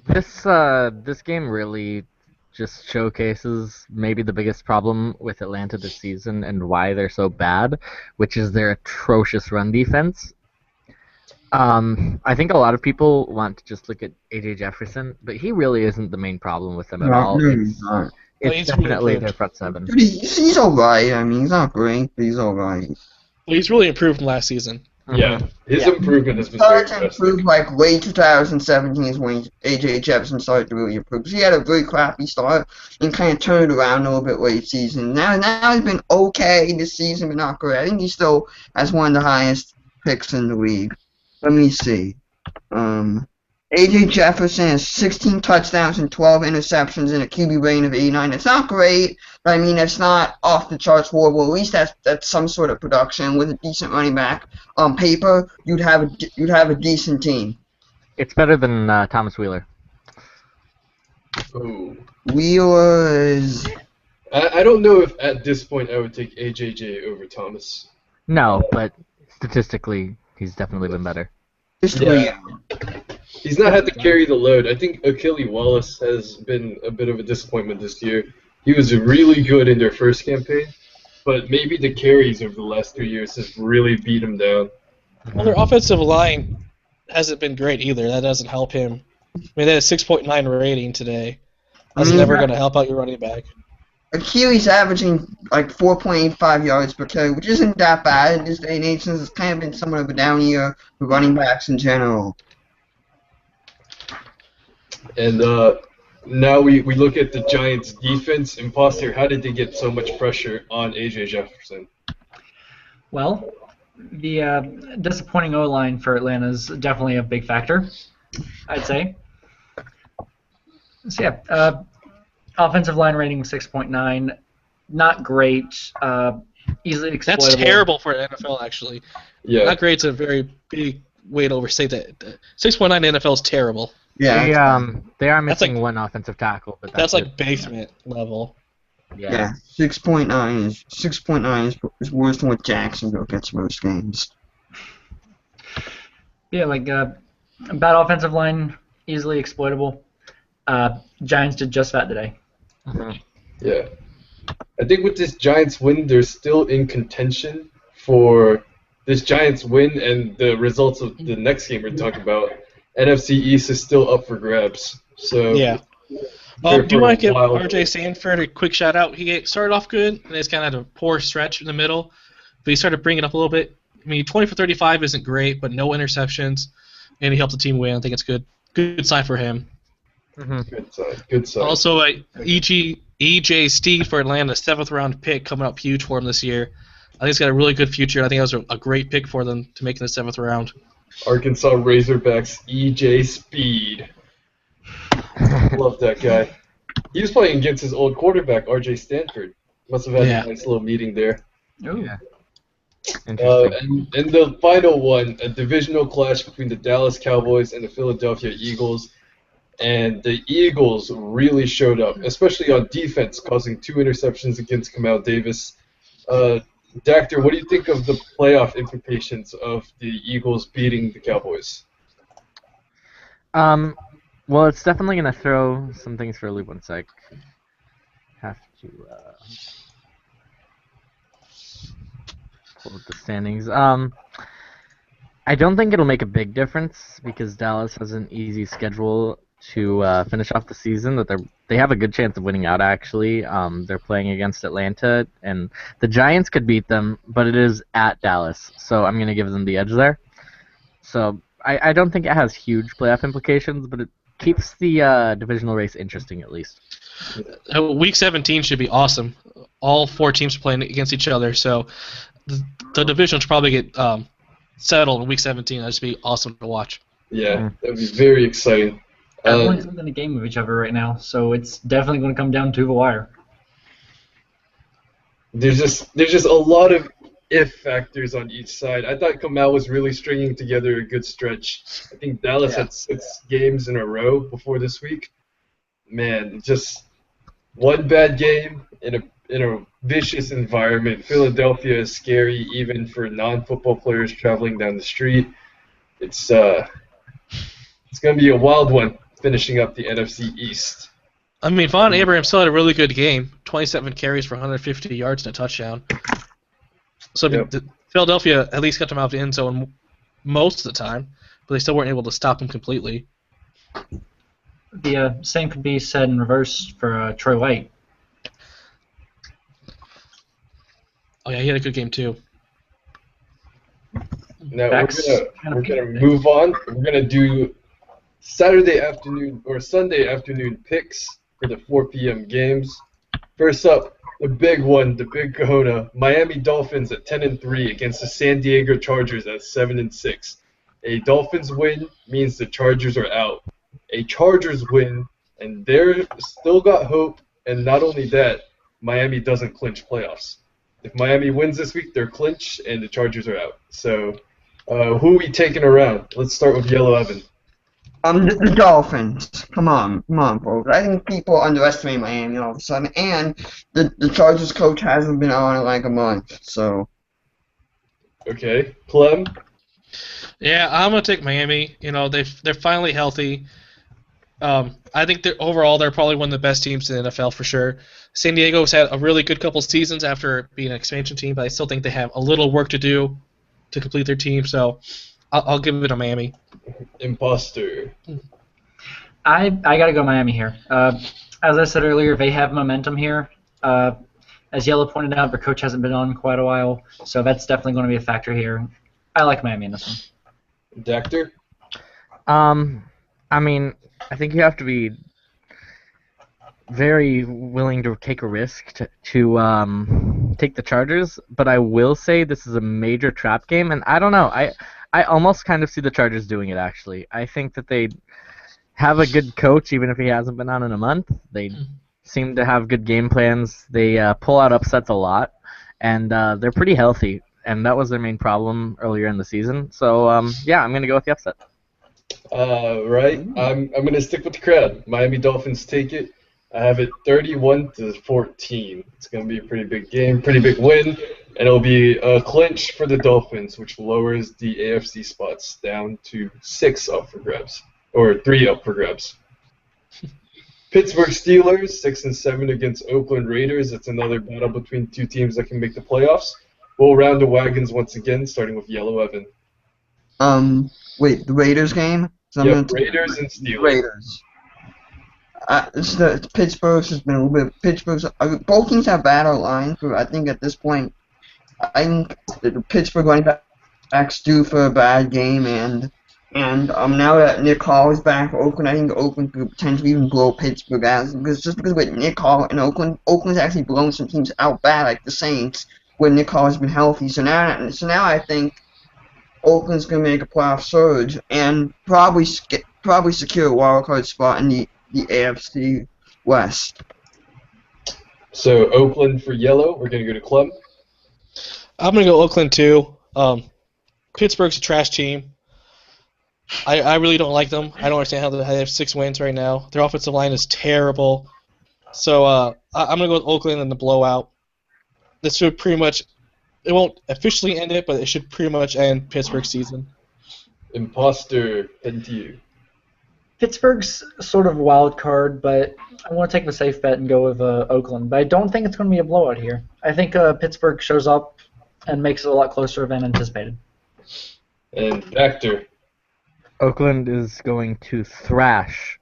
This game really just showcases maybe the biggest problem with Atlanta this season and why they're so bad, which is their atrocious run defense. I think a lot of people want to just look at A.J. Jefferson, but he really isn't the main problem with them at all. It's he's definitely really their front seven. He's alright. I mean, he's not great, but he's alright. Well, he's really improved from last season. Yeah, his Yeah. improvement has been very Started to drastic. improve like late 2017 is when AJ Jefferson started to really improve. 'Cause he had a really crappy start and kind of turned around a little bit late season. Now he's been okay this season, but not great. I think he still has one of the highest picks in the league. Let me see. AJ Jefferson has 16 touchdowns and 12 interceptions and a QB rating of 89. It's not great, but I mean it's not off the charts horrible. At least that's some sort of production with a decent running back. On paper, you'd have a decent team. It's better than Thomas Wheeler. Ooh. Wheeler is I don't know if at this point I would take AJJ over Thomas. No, but statistically, he's definitely been better. just Yeah. He's not had to carry the load. I think Achille Wallace has been a bit of a disappointment this year. He was really good in their first campaign, but maybe the carries over the last 3 years has really beat him down. Well, their offensive line hasn't been great either. That doesn't help him. I mean, they had a 6.9 rating today. That's never going to help out your running back. Achilles averaging like 4.85 yards per carry, which isn't that bad in this day and age since it's kind of been somewhat of a down year for running backs in general. And now we look at the Giants' defense. Imposter, how did they get so much pressure on AJ Jefferson? Well, the disappointing O-line for Atlanta is definitely a big factor, I'd say. So yeah, offensive line rating 6.9, not great, easily exploitable. That's terrible for the NFL, actually. Yeah. Not great's a very big way to overstate that. 6.9 in the NFL is terrible. Yeah. They are That's missing like- one offensive tackle, but That's it. like basement level. Yeah, 6.9 is worse than what Jacksonville gets most games. Yeah, like bad offensive line, easily exploitable. Giants did just that today. Yeah. I think with this Giants win, they're still in contention for this Giants win and the results of the next game we're talking about. NFC East is still up for grabs. So Yeah. Fair Do you for want to give wild- R.J. Sanford a quick shout out? He started off good, and he's kind of had a poor stretch in the middle, but he started bringing it up a little bit. I mean, 20 for 35 isn't great, but no interceptions, and he helped the team win. I think it's good. Good sign for him. Good side. Good side. Also, E.J. Steve for Atlanta, 7th round pick, coming up huge for him this year. I think he's got a really good future. I think that was a great pick for them to make in the 7th round. Arkansas Razorbacks EJ Speed. Love that guy. He was playing against his old quarterback, RJ Stanford. Must have had Yeah. a nice little meeting there. Ooh. Yeah. Interesting. And the final one, a divisional clash between the Dallas Cowboys and the Philadelphia Eagles. And the Eagles really showed up, especially on defense, causing 2 interceptions against Kamal Davis. Dactor, what do you think of the playoff implications of the Eagles beating the Cowboys? Well, it's definitely gonna throw some things for a loop. One sec. Have to pull up the standings. I don't think it'll make a big difference because Dallas has an easy schedule to finish off the season. That they have a good chance of winning out. Actually, they're playing against Atlanta, and the Giants could beat them, but it is at Dallas, so I'm gonna give them the edge there. So I don't think it has huge playoff implications, but it keeps the divisional race interesting at least. Week 17 should be awesome. All 4 teams are playing against each other, so the division should probably get settled in Week 17. That'd just be awesome to watch. Yeah, that'd be very exciting. Everyone's within a game of each other right now, so it's definitely going to come down to the wire. There's just a lot of if factors on each side. I thought Kamal was really stringing together a good stretch. I think Dallas had 6 games in a row before this week. Man, just one bad game in a vicious environment. Philadelphia is scary even for non-football players traveling down the street. It's going to be a wild one finishing up the NFC East. I mean, Von Abraham still had a really good game. 27 carries for 150 yards and a touchdown. So I mean, Philadelphia at least got them out of the end zone most of the time, but they still weren't able to stop them completely. The same could be said in reverse for Troy White. Oh yeah, he had a good game too. Now That's kind we're of gonna move on. We're gonna do Saturday afternoon or Sunday afternoon picks for the 4 p.m. games. First up, the big one, the big kahuna, Miami Dolphins at 10-3 against the San Diego Chargers at 7-6. A Dolphins win means the Chargers are out. A Chargers win, and they're still got hope. And not only that, Miami doesn't clinch playoffs. If Miami wins this week, they're clinched, and the Chargers are out. So, who are we taking around? Let's start with Yellow Evan. The Dolphins. Come on, folks. I think people underestimate Miami all of a sudden, and the Chargers coach hasn't been on in like a month, so. Okay, Clem. Yeah, I'm gonna take Miami. You know, they're finally healthy. I think they're probably one of the best teams in the NFL for sure. San Diego's had a really good couple seasons after being an expansion team, but I still think they have a little work to do to complete their team. So I'll give it to Miami. Imposter. I gotta go Miami here. As I said earlier, they have momentum here. As Yellow pointed out, their coach hasn't been on in quite a while, so that's definitely going to be a factor here. I like Miami in this one. Doctor. I mean, I think you have to be very willing to take a risk to take the Chargers, but I will say this is a major trap game, and I don't know. I almost kind of see the Chargers doing it, actually. I think that they have a good coach, even if he hasn't been on in a month. They seem to have good game plans. They pull out upsets a lot, and they're pretty healthy, and that was their main problem earlier in the season. So, yeah, I'm going to go with the upset. Right. I'm gonna stick with the crowd. Miami Dolphins take it. I have it 31-14. It's gonna be a pretty big game, pretty big win, and it'll be a clinch for the Dolphins, which lowers the AFC spots down to 6 up for grabs, or 3 up for grabs. Pittsburgh Steelers 6-7 against Oakland Raiders. It's another battle between two teams that can make the playoffs. We'll round the wagons once again, starting with Yellow Evan. Wait, the Raiders game? Yep, Raiders and Steelers. Raiders. Pittsburgh's has been a little bit. Both teams have bad lines, but I think at this point, I think the Pittsburgh running backs due for a bad game, and now that Nick Hall is back for Oakland, I think Oakland could potentially even blow Pittsburgh out, because with Nick Hall and Oakland's actually blown some teams out bad, like the Saints, when Nick Hall has been healthy. So now I think Oakland's gonna make a playoff surge and probably secure a wild card spot in the AFC West. So Oakland for Yellow. We're gonna go to Clem. I'm gonna go Oakland too. Pittsburgh's a trash team. I really don't like them. I don't understand how they have 6 wins right now. Their offensive line is terrible. So I'm gonna go with Oakland in the blowout. This should pretty much. It won't officially end it, but it should pretty much end Pittsburgh's season. Imposter, heading to you. Pittsburgh's sort of a wild card, but I want to take the safe bet and go with Oakland. But I don't think it's going to be a blowout here. I think Pittsburgh shows up and makes it a lot closer than anticipated. And Vector. Oakland is going to thrash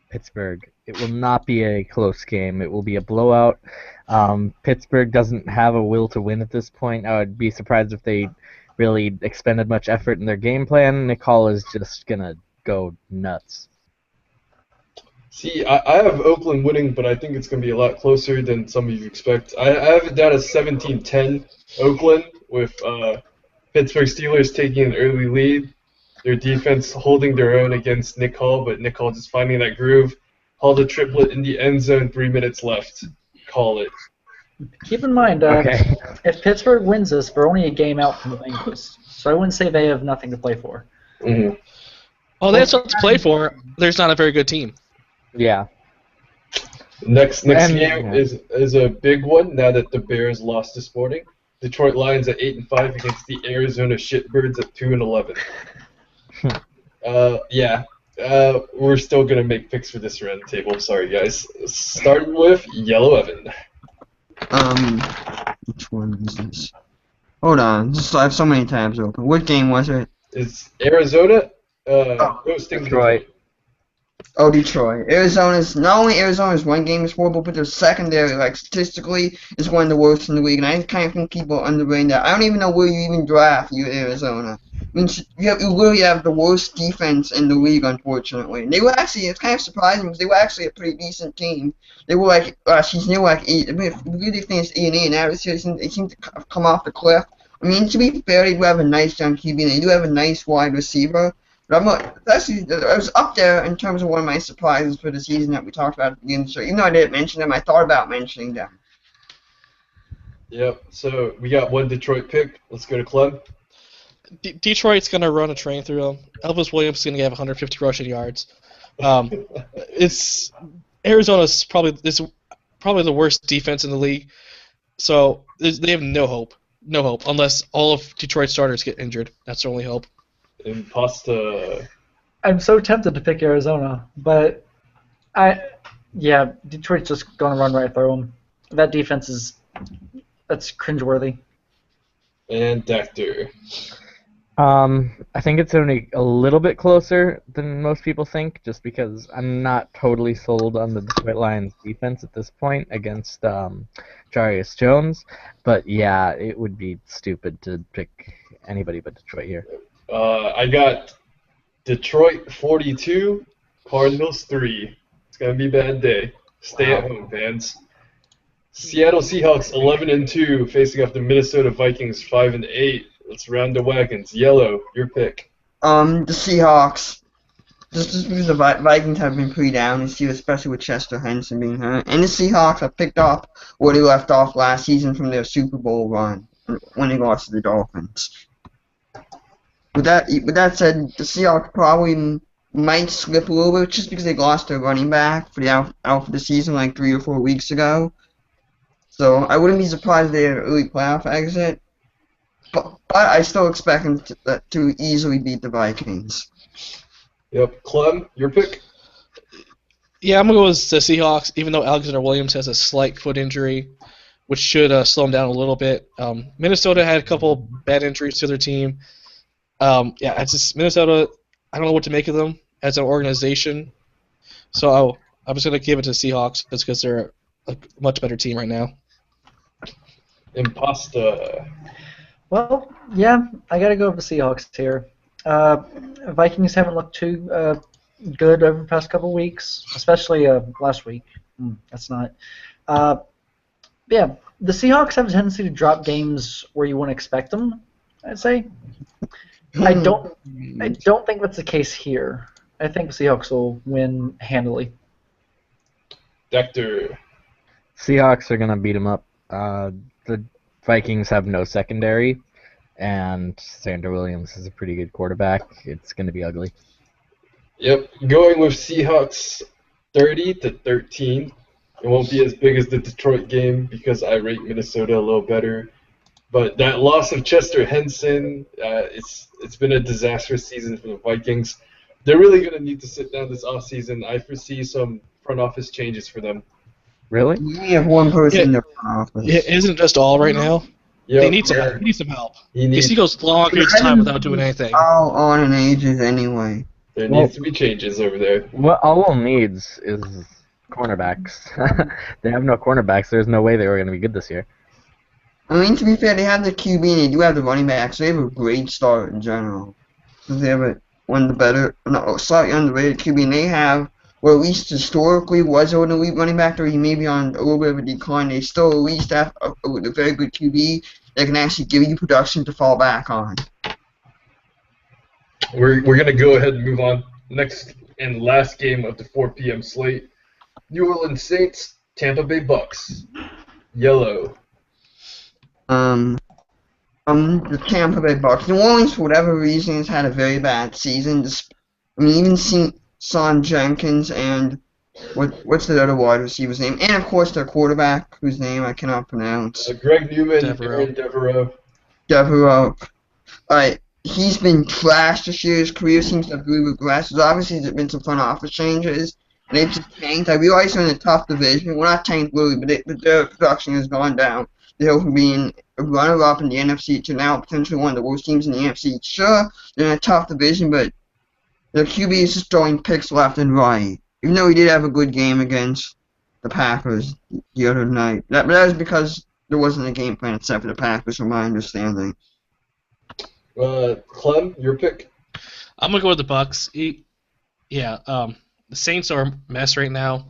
Pittsburgh. It will not be a close game. It will be a blowout. Pittsburgh doesn't have a will to win at this point. I would be surprised if they really expended much effort in their game plan. Nick Hall is just going to go nuts. See, I have Oakland winning, but I think it's going to be a lot closer than some of you expect. I have it down as 17-10 Oakland, with Pittsburgh Steelers taking an early lead. Their defense holding their own against Nick Hall, but Nick Hall just finding that groove. Hall the triplet in the end zone, 3 minutes left. Call it. Keep in mind, if Pittsburgh wins this, we're only a game out from the Bengals, so I wouldn't say they have nothing to play for. Mm-hmm. Oh, they have something to play for. There's not a very good team. Yeah. Next game is a big one now that the Bears lost this morning. Detroit Lions at 8-5 against the Arizona Shitbirds at 2-11. We're still gonna make picks for this round table. Sorry, guys. Starting with Yellow Evan. Which one is this? Hold on, I have so many tabs open. What game was it? It's Arizona hosting Detroit. Oh, Detroit. Not only Arizona's run game is horrible, but their secondary, like statistically, is one of the worst in the league. And I kind of think people are underrating that. I don't even know where you even draft you Arizona. I mean, you really have the worst defense in the league, unfortunately. And they were actually, it's kind of surprising because they were actually a pretty decent team. They were like, last season, they were like 8. I mean, really finished 8-8, and now this year they seem to come off the cliff. I mean, to be fair, they do have a nice young QB, and they do have a nice wide receiver. But I'm not, actually, I was up there in terms of one of my surprises for the season that we talked about at the beginning of the show. Even though I didn't mention them, I thought about mentioning them. Yep. So we got one Detroit pick. Let's go to Clem. Detroit's gonna run a train through them. Elvis Williams is gonna have 150 rushing yards. It's Arizona's probably the worst defense in the league. So they have no hope unless all of Detroit's starters get injured. That's their only hope. Impasta. I'm so tempted to pick Arizona, but Detroit's just gonna run right through them. That defense that's cringeworthy. And Dactor. I think it's only a little bit closer than most people think, just because I'm not totally sold on the Detroit Lions defense at this point against Jarius Jones. But yeah, it would be stupid to pick anybody but Detroit here. I got Detroit 42, Cardinals 3. It's gonna be a bad day. Stay at home, fans. Seattle Seahawks 11-2, facing off the Minnesota Vikings 5-8. Let's round the wagons. Yellow, your pick. The Seahawks. Just because the Vikings have been pretty down this year, especially with Chester Henson being hurt. And the Seahawks have picked up where they left off last season from their Super Bowl run when they lost to the Dolphins. With that said, the Seahawks probably might slip a little bit just because they lost their running back for the out for the season like 3 or 4 weeks ago. So I wouldn't be surprised if they had an early playoff exit. But I still expect them to easily beat the Vikings. Yep. Clem, your pick? Yeah, I'm going to go with the Seahawks, even though Alexander Williams has a slight foot injury, which should slow him down a little bit. Minnesota had a couple bad injuries to their team. It's just Minnesota, I don't know what to make of them as an organization. So I'm just going to give it to the Seahawks just because they're a much better team right now. Impasta. Well, yeah, I gotta go with the Seahawks here. Vikings haven't looked too good over the past couple weeks, especially last week. That's not. The Seahawks have a tendency to drop games where you wouldn't expect them. I'd say. I don't think that's the case here. I think the Seahawks will win handily. Dactor. Seahawks are gonna beat them up. The Vikings have no secondary, and Xander Williams is a pretty good quarterback. It's gonna be ugly. Yep. Going with Seahawks 30-13. It won't be as big as the Detroit game because I rate Minnesota a little better. But that loss of Chester Henson, it's been a disastrous season for the Vikings. They're really going to need to sit down this offseason. I foresee some front office changes for them. Really? We have one person in the front office. Yeah, isn't it just all right now? Yep. They need some help. He needs some help. He Because he goes long periods of time without doing anything. All on in ages anyway. There needs to be changes over there. What all needs is cornerbacks. They have no cornerbacks. There's no way they were going to be good this year. I mean, to be fair, they have the QB and they do have the running backs. So they have a great start in general. They have one of the better, slightly underrated QB, and they have, well, at least historically was an elite running back, or he may be on a little bit of a decline. They still at least have a very good QB that can actually give you production to fall back on. We're going to go ahead and move on. Next and last game of the 4 p.m. slate. New Orleans Saints, Tampa Bay Bucks. Yellow. The Tampa Bay Bucks. New Orleans, for whatever reason, has had a very bad season. I mean, even Son Jenkins and what's the other wide receiver's name? And, of course, their quarterback, whose name I cannot pronounce. Greg Newman, Devereaux. Aaron Devereaux. Devereaux. He's been trashed this year. His career seems to have really regressed. There's obviously been some front office changes. And they've just tanked. I realize they're in a tough division. Well, not tanked really, but their production has gone down. They go from being a runner-up in the NFC to now potentially one of the worst teams in the NFC. Sure, they're in a tough division, but The QB is just throwing picks left and right. Even though he did have a good game against the Packers the other night. That was because there wasn't a game plan set for the Packers, from my understanding. Clem, your pick? I'm gonna go with the Bucks. The Saints are a mess right now.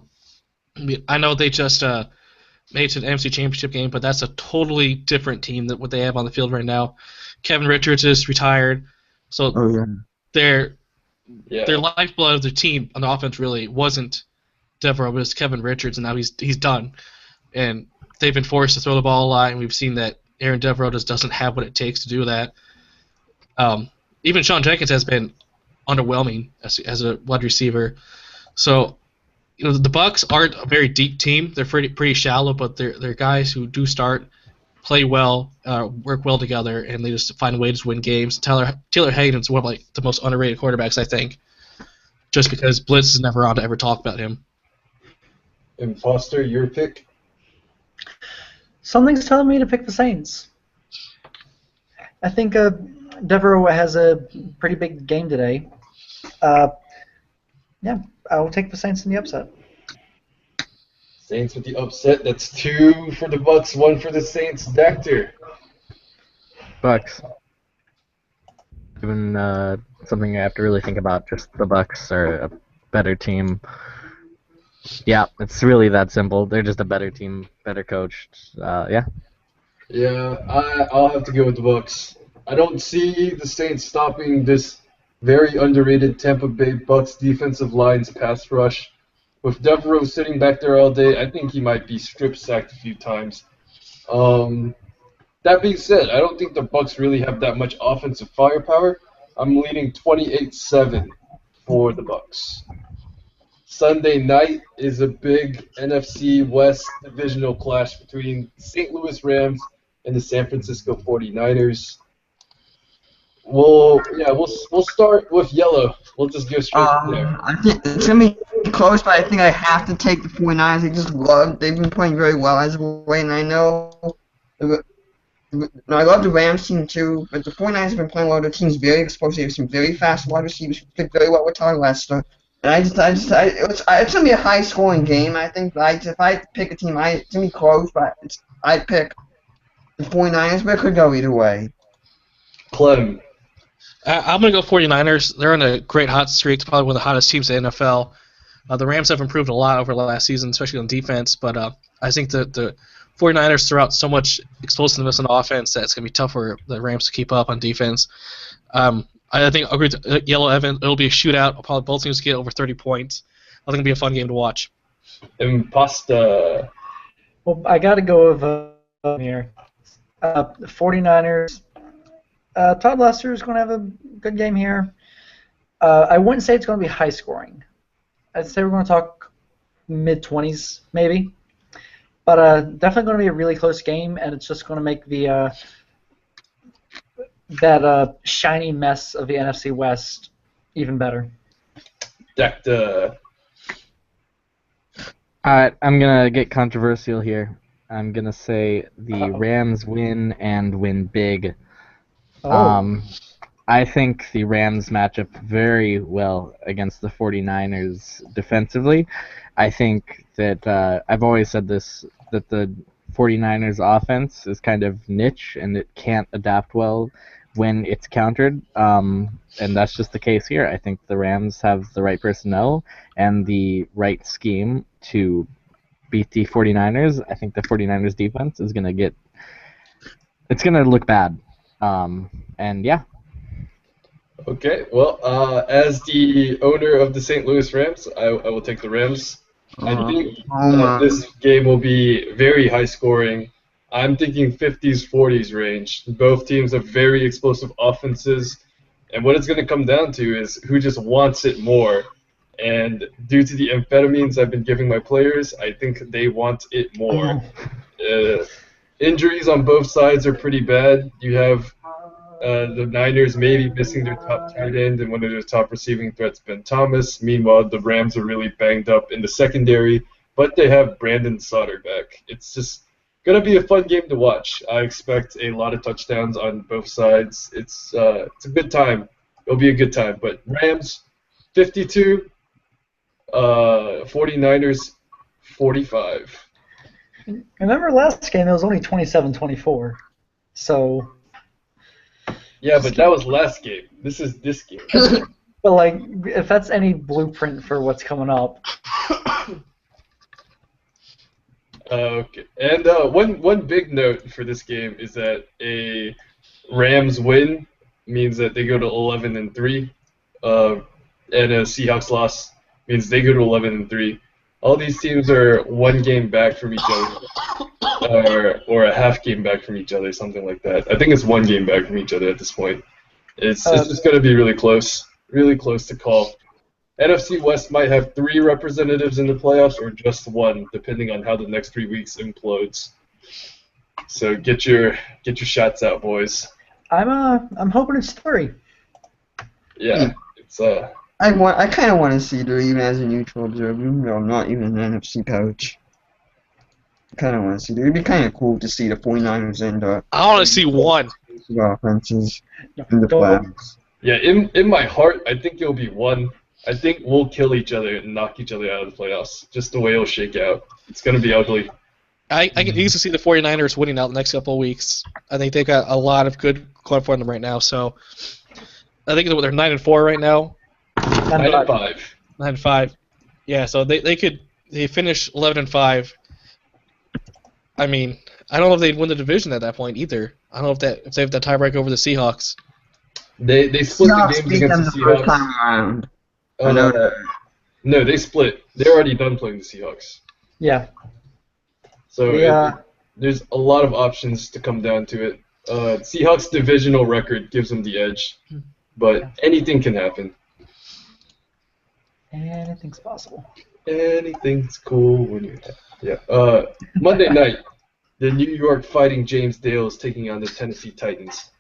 I know they just made it to the NFC Championship game, but that's a totally different team than what they have on the field right now. Kevin Richards is retired, so Oh yeah. their Yeah. lifeblood of their team on the offense really wasn't Devereaux, but it was Kevin Richards, and now he's done. And they've been forced to throw the ball a lot, and we've seen that Aaron Devereaux just doesn't have what it takes to do that. Even Sean Jenkins has been underwhelming as a wide receiver. So, the Bucks aren't a very deep team. They're pretty shallow, but they're guys who do start, play well, work well together, and they just find ways to win games. Taylor Hayden's one of the most underrated quarterbacks, I think, just because Blitz is never on to ever talk about him. And Foster, your pick? Something's telling me to pick the Saints. I think Devereaux has a pretty big game today. I will take the Saints in the upset. Saints with the upset. That's 2 for the Bucks, 1 for the Saints. Doctor. Bucks. Even something I have to really think about. Just the Bucks are a better team. Yeah, it's really that simple. They're just a better team, better coached. Yeah. Yeah, I'll have to go with the Bucks. I don't see the Saints stopping this very underrated Tampa Bay Bucks defensive line's pass rush. With Devereaux sitting back there all day, I think he might be strip sacked a few times. That being said, I don't think the Bucks really have that much offensive firepower. I'm leaning 28-7 for the Bucks. Sunday night is a big NFC West divisional clash between St. Louis Rams and the San Francisco 49ers. We'll start with yellow. We'll just go straight from there. I think it's gonna be close, but I think I have to take the 49ers. They've been playing very well as of late, and I know. I love the Rams team too, but the 49ers have been playing well. The team's very explosive. They have some very fast wide receivers who fit very well with Tyler Lester. And it's gonna be a high-scoring game. I think. If I pick a team, it's gonna be close, but I'd pick the 49ers, but it could go either way. Clem. I'm going to go 49ers. They're on a great hot streak. Probably one of the hottest teams in the NFL. The Rams have improved a lot over the last season, especially on defense, but I think that the 49ers throw out so much explosiveness on offense that it's going to be tough for the Rams to keep up on defense. I think I'll agree with Yellow Evan. It'll be a shootout. Probably both teams get over 30 points. I think it'll be a fun game to watch. Impasta. Well, I got to go with here. The 49ers. Todd Lester is going to have a good game here. I wouldn't say it's going to be high scoring. I'd say we're going to talk mid-20s maybe. But definitely going to be a really close game, and it's just going to make the that shiny mess of the NFC West even better. Doctor. Alright, I'm going to get controversial here. I'm going to say the Rams win and win big. Oh. I think the Rams match up very well against the 49ers defensively. I think that I've always said this, that the 49ers offense is kind of niche and it can't adapt well when it's countered, and that's just the case here. I think the Rams have the right personnel and the right scheme to beat the 49ers. I think the 49ers defense is going to look bad. And yeah. Okay, well, as the owner of the St. Louis Rams, I will take the Rams. I think this game will be very high scoring. I'm thinking 50s, 40s range. Both teams have very explosive offenses, and what it's going to come down to is who just wants it more. And due to the amphetamines I've been giving my players, I think they want it more. Injuries on both sides are pretty bad. You have the Niners maybe missing their top tight end and one of their top receiving threats, Ben Thomas. Meanwhile, the Rams are really banged up in the secondary, but they have Brandon Sauter back. It's just going to be a fun game to watch. I expect a lot of touchdowns on both sides. It's a good time. It'll be a good time. But Rams 52. 49ers 45. Remember last game, it was only 27-24. So, Yeah, but that was last game. This is this game. but like, if that's any blueprint for what's coming up, Okay. And one big note for this game is that a Rams win means that they go to 11-3, and a Seahawks loss means they go to 11-3. All these teams are one game back from each other, or a half game back from each other, something like that. I think it's one game back from each other at this point. It's just going to be really close to call. NFC West might have 3 representatives in the playoffs, or just 1, depending on how the next 3 weeks implodes. So get your shots out, boys. I'm hoping it's 3. Yeah, it's I kind of want to see it even as a neutral observer, even though I'm not even an NFC coach. I kind of want to see it. It'd be kind of cool to see the 49ers and I want to see one. offenses in the playoffs. Yeah, in my heart, I think it'll be 1. I think we'll kill each other and knock each other out of the playoffs. Just the way it'll shake out. It's going to be ugly. I can easily see the 49ers winning out the next couple of weeks. I think they've got a lot of good going for them right now. So I think they're 9-4 right now. 9-5. 9-5. Yeah, so they finish 11-5. I mean, I don't know if they'd win the division at that point either. I don't know if they have that tiebreak over the Seahawks. They split Seahawks the games beat them against the the first Seahawks. time around. I know that. No, they split. They're already done playing the Seahawks. Yeah. So Yeah. there's a lot of options to come down to it. Seahawks divisional record gives them the edge, but anything can happen. Anything's possible. Anything's cool when you're Monday night, the New York Fighting James Dale is taking on the Tennessee Titans.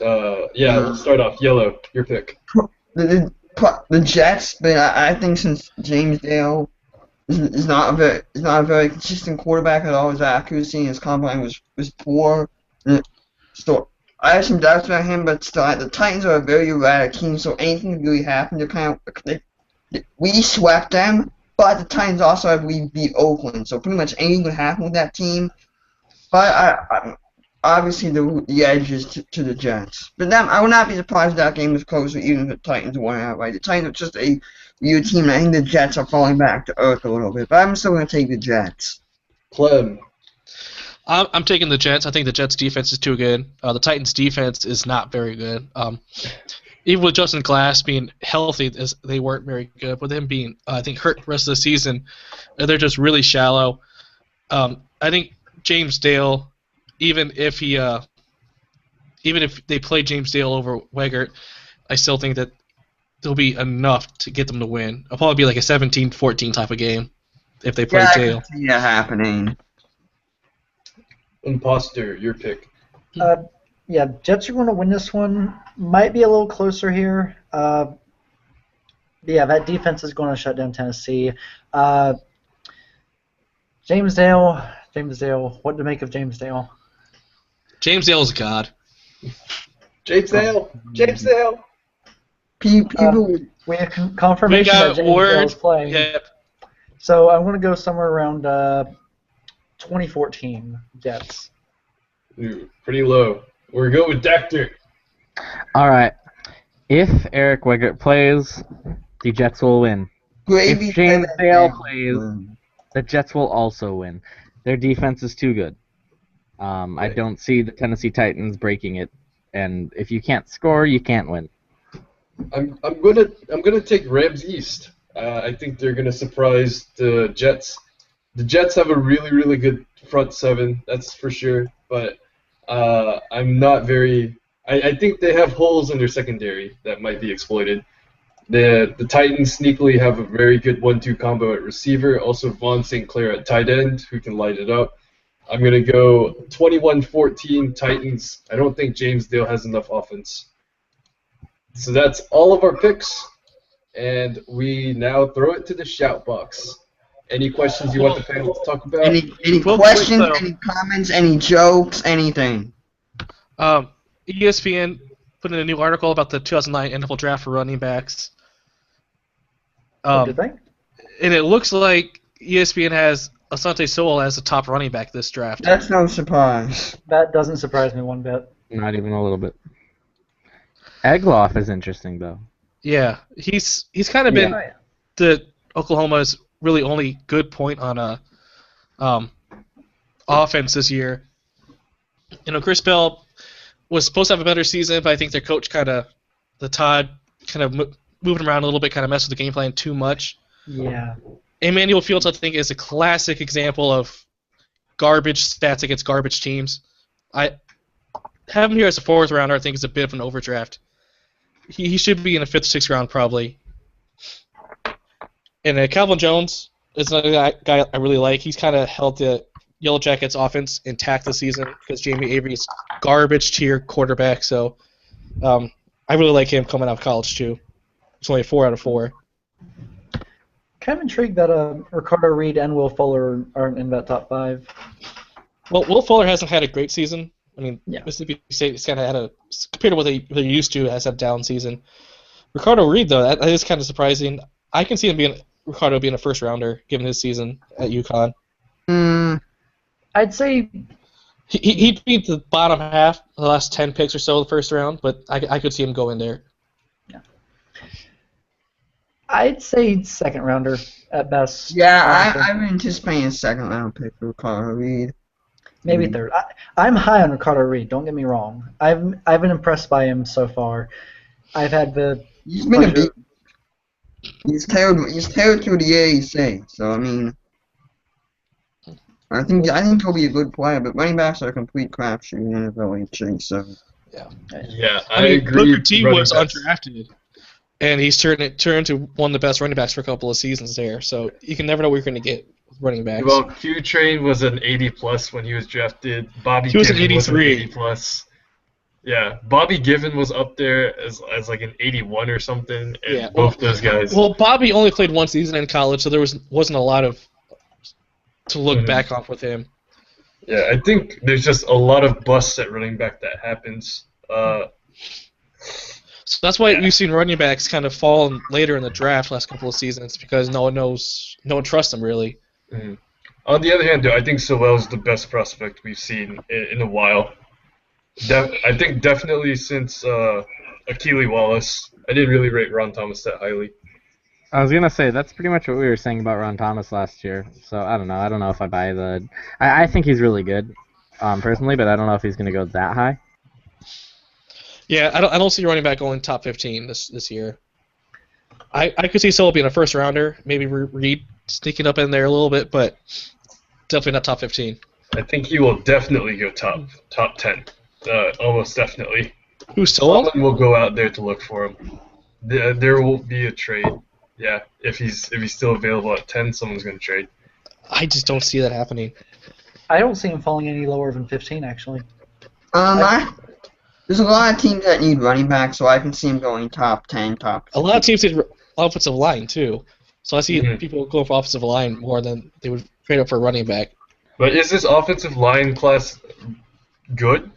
Let's start off. Yellow, your pick. The Jets, but I think since James Dale is not a very consistent quarterback at all, his accuracy and his combine was poor. So I have some doubts about him, but still, the Titans are a very erratic team, so anything can really happen. We swept them, but the Titans also we beat Oakland, so pretty much anything could happen with that team. But I obviously the edge is to the Jets. But I would not be surprised if that game was closer, even if the Titans won outright. The Titans are just a weird team, and I think the Jets are falling back to earth a little bit. But I'm still going to take the Jets. Clem. I'm taking the Jets. I think the Jets' defense is too good. The Titans' defense is not very good. Even with Justin Glass being healthy, they weren't very good. With him being, I think, hurt the rest of the season, they're just really shallow. I think James Dale, even if they play James Dale over Weggert, I still think that there'll be enough to get them to win. It'll probably be like a 17-14 type of game if they play Dale. I can see that happening. Imposter, your pick. Yeah, Jets are going to win this one. Might be a little closer here. Yeah, that defense is going to shut down Tennessee. James Dale. What to make of James Dale? James Dale's God. James Dale. People, We have confirmation that James Dale is playing. Yep. So I'm going to go somewhere around 2014 Jets. Ooh, pretty low. We're going with Dactor. All right. If Eric Weggert plays, the Jets will win. If James Dale plays, the Jets will also win. Their defense is too good. I don't see the Tennessee Titans breaking it, and if you can't score, you can't win. I'm gonna take Rams East. I think they're gonna surprise the Jets. The Jets have a really, really good front seven, that's for sure. But I'm not very. I think they have holes in their secondary that might be exploited. The Titans sneakily have a very good 1-2 combo at receiver. Also Vaughn St. Clair at tight end, who can light it up. I'm gonna go 21-14 Titans. I don't think James Dale has enough offense. So that's all of our picks, and we now throw it to the shout box. Any questions you want the panel to talk about? Any questions, any comments, any jokes, anything? ESPN put in a new article about the 2009 NFL draft for running backs. Did they? And it looks like ESPN has Asante Sowell as the top running back this draft. That's no surprise. That doesn't surprise me one bit. Not even a little bit. Egloff is interesting though. Yeah, he's kind of been Oh, yeah. the Oklahoma's really only good point on a offense this year. You know, Chris Bell was supposed to have a better season, but I think their coach the Todd, moving around a little bit, kind of messed with the game plan too much. Yeah. Emmanuel Fields, I think, is a classic example of garbage stats against garbage teams. I have him here as a fourth rounder. I think is a bit of an overdraft. He should be in the fifth, sixth round probably. And Calvin Jones is another guy I really like. He's kind of held the Yellow Jackets offense intact this season because Jamie Avery's garbage tier quarterback. So I really like him coming out of college too. It's only a 4 out of 4. Kind of intrigued that Ricardo Reed and Will Fuller aren't in that top 5. Well, Will Fuller hasn't had a great season. I mean, Yeah. Mississippi State's kind of had compared to what they're used to, has had a down season. Ricardo Reed, though, that is kind of surprising. I can see him Ricardo being a first rounder given his season at UConn. I'd say He'd beat the bottom half, the last 10 picks or so of the first round, but I could see him go in there. second rounder at best. Yeah, I'm anticipating a second round pick for Ricardo Reed. Maybe third. I'm high on Ricardo Reed. Don't get me wrong. I've been impressed by him so far. I've had the He's been a pleasure- beat. He's tailed through the AAC, so I mean, I think he'll be a good player. But running backs are a complete crapshoot in the NFL, so. Yeah, I mean, agree. Booker T running was backs. undrafted, and he's turned to one of the best running backs for a couple of seasons there. So you can never know what you're going to get with running backs. Well, Q Train was an 80 plus when he was drafted. Bobby He was an Given was an 83. 80 plus. Yeah, Bobby Given was up there as like an 81 or something, and Yeah, both those guys. Well, Bobby only played one season in college, so there wasn't a lot to look Mhm. back on with him. Yeah, I think there's just a lot of busts at running back that happens. So that's why we've seen running backs kind of fall later in the draft last couple of seasons because no one trusts them really. Mhm. On the other hand, though, I think Sowell's the best prospect we've seen in a while. I think definitely since Akili Wallace. I didn't really rate Ron Thomas that highly. I was gonna say that's pretty much what we were saying about Ron Thomas last year. So I don't know. I don't know if I buy the. I think he's really good, personally, but I don't know if he's gonna go that high. Yeah, I don't see running back going top 15 this year. I could see Sowell being a first rounder, maybe Reed sneaking up in there a little bit, but definitely not top 15. I think he will definitely go top 10. Almost definitely. Who's Sowell? Someone will go out there to look for him. There will be a trade. Yeah, if he's still available at 10, someone's going to trade. I just don't see that happening. I don't see him falling any lower than 15, actually. There's a lot of teams that need running backs, so I can see him going top 10, top 15. A lot of teams need offensive line too, so I see Mhm. people going for offensive line more than they would trade up for a running back. But is this offensive line class good?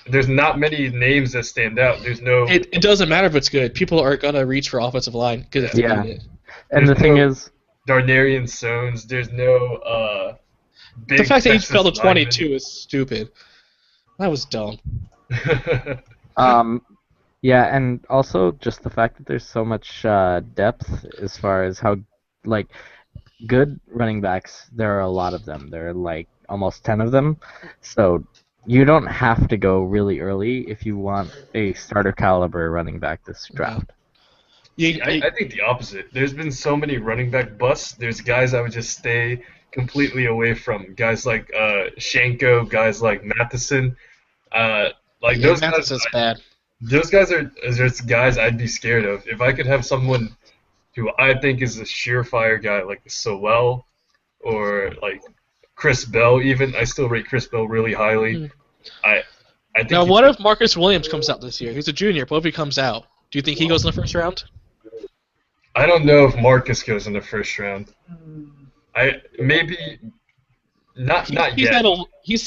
There's not many names that stand out. There's no. It doesn't matter if it's good. People are gonna reach for offensive line because it's Yeah. needed. And the There's thing no- is, Darnarian Sones. There's no. Big The fact that he Texas fell to lineman. 22 is stupid. That was dumb. yeah, and also just the fact that there's so much depth as far as how, like, good running backs. There are a lot of them. There are like almost 10 of them. So you don't have to go really early if you want a starter caliber running back this draft. I think the opposite. There's been so many running back busts. There's guys I would just stay completely away from. Guys like Shanko, guys like Matheson. Like those guys. Matheson's bad. Those guys are just guys I'd be scared of. If I could have someone who I think is a surefire guy like Sowell or like Chris Bell, even I still rate Chris Bell really highly. I think. Now, what if Marcus Williams comes out this year? He's a junior, but if he comes out, do you think he goes in the first round? I don't know if Marcus goes in the first round. Maybe not He's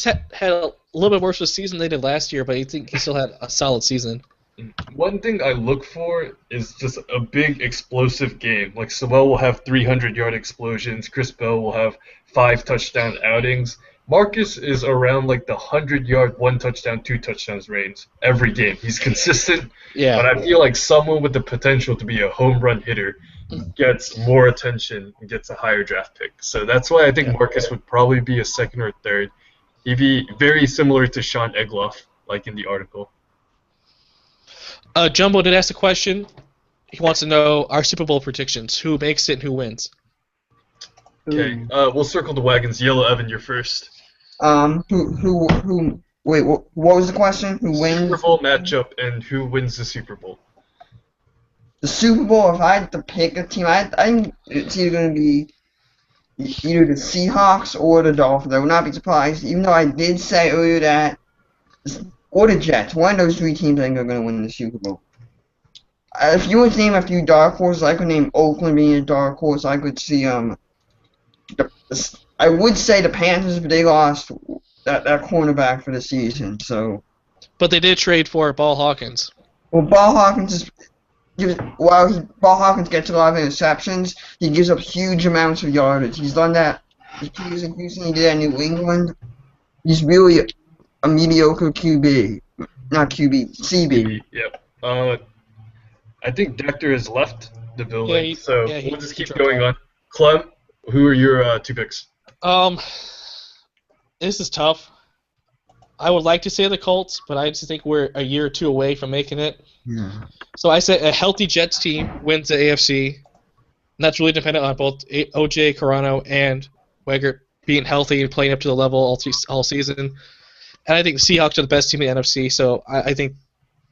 yet. had a little bit worse of a season than they did last year, but I think he still had a solid season. One thing I look for is just a big explosive game. Like Sewell will have 300-yard explosions. Chris Bell will have 5 touchdown outings. Marcus is around like the 100-yard, 1 touchdown, 2 touchdowns range every game. He's consistent, but Yeah. I feel like someone with the potential to be a home run hitter gets more attention and gets a higher draft pick. So that's why I think Marcus would probably be a second or third. He'd be very similar to Sean Egloff, like in the article. Jumbo did ask a question. He wants to know our Super Bowl predictions. Who makes it and who wins? Okay, we'll circle the wagons. Yellow Evan, you're first. Wait, what was the question? Who wins? Super Bowl matchup and who wins the Super Bowl? The Super Bowl, if I had to pick a team, I think it's either going to be either the Seahawks or the Dolphins. I would not be surprised, even though I did say earlier that, or the Jets. One of those three teams I think are going to win the Super Bowl. If you would name a few dark horses, I could name Oakland being a dark horse. I could see, I would say the Panthers, but they lost that cornerback for the season, so. But they did trade for Ball Hawkins. Well, Ball Hawkins Ball Hawkins gets a lot of interceptions, he gives up huge amounts of yardage. He's done that. He did that in New England. He's really a mediocre QB, not QB, CB. Yep. I think Dector has left the building, we'll just keep going on. Clem, who are your 2 picks? This is tough. I would like to say the Colts, but I just think we're a year or two away from making it. Yeah. So I say a healthy Jets team wins the AFC. And that's really dependent on both OJ, Carano, and Wegert being healthy and playing up to the level all season. And I think the Seahawks are the best team in the NFC, so I think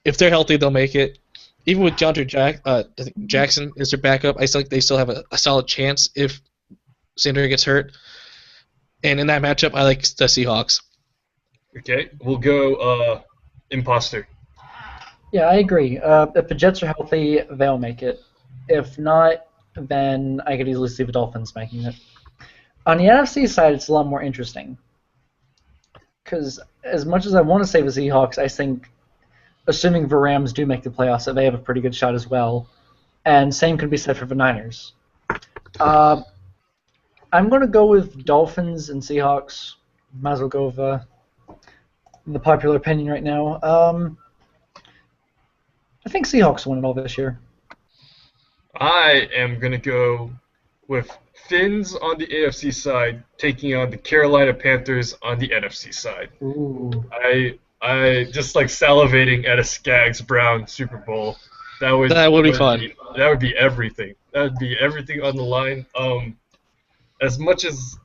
if they're healthy, they'll make it. Even with DeAndre Jackson as their backup, I still think they still have a solid chance if Sanders gets hurt. And in that matchup, I like the Seahawks. Okay, we'll go imposter. Yeah, I agree. If the Jets are healthy, they'll make it. If not, then I could easily see the Dolphins making it. On the NFC side, it's a lot more interesting. Because as much as I want to say the Seahawks, I think, assuming the Rams do make the playoffs, that they have a pretty good shot as well. And same could be said for the Niners. I'm going to go with Dolphins and Seahawks. Might as well go with the popular opinion right now. I think Seahawks win it all this year. I am going to go with Finns on the AFC side taking on the Carolina Panthers on the NFC side. Ooh. I just like salivating at a Skaggs-Brown Super Bowl. That would be fun. That would be everything. That would be everything on the line. As much as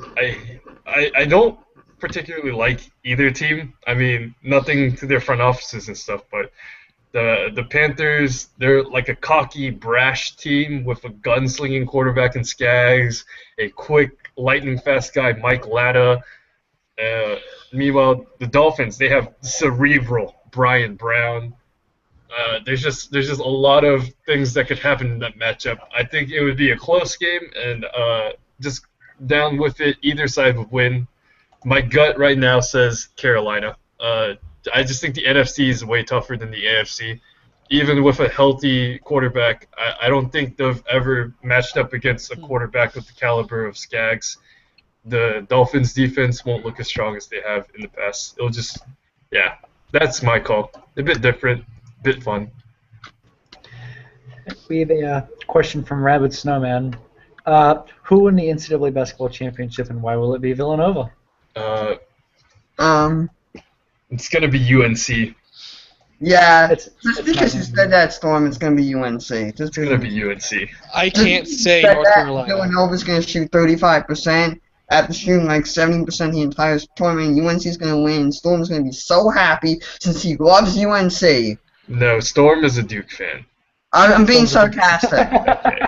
I don't particularly like either team. I mean, nothing to their front offices and stuff, but the Panthers, they're like a cocky, brash team with a gunslinging quarterback in Skaggs, a quick, lightning-fast guy, Mike Latta. Meanwhile, the Dolphins, they have cerebral Brian Brown. There's just a lot of things that could happen in that matchup. I think it would be a close game, and just down with it, either side would win. My gut right now says Carolina. I just think the NFC is way tougher than the AFC. Even with a healthy quarterback, I don't think they've ever matched up against a quarterback with the caliber of Skaggs. The Dolphins' defense won't look as strong as they have in the past. It'll just, yeah, that's my call. A bit different, a bit fun. We have a question from Rabbit Snowman. Who won the NCAA basketball championship and why will it be Villanova? It's gonna be UNC. Yeah, It's because you said that, Storm, it's going to be UNC. It's gonna be UNC. I can't say said North that, Carolina. Villanova's going to shoot 35%. After shooting like 70% the entire tournament, UNC is going to win. Storm's going to be so happy since he loves UNC. No, Storm is a Duke fan. I'm being sarcastic. Okay.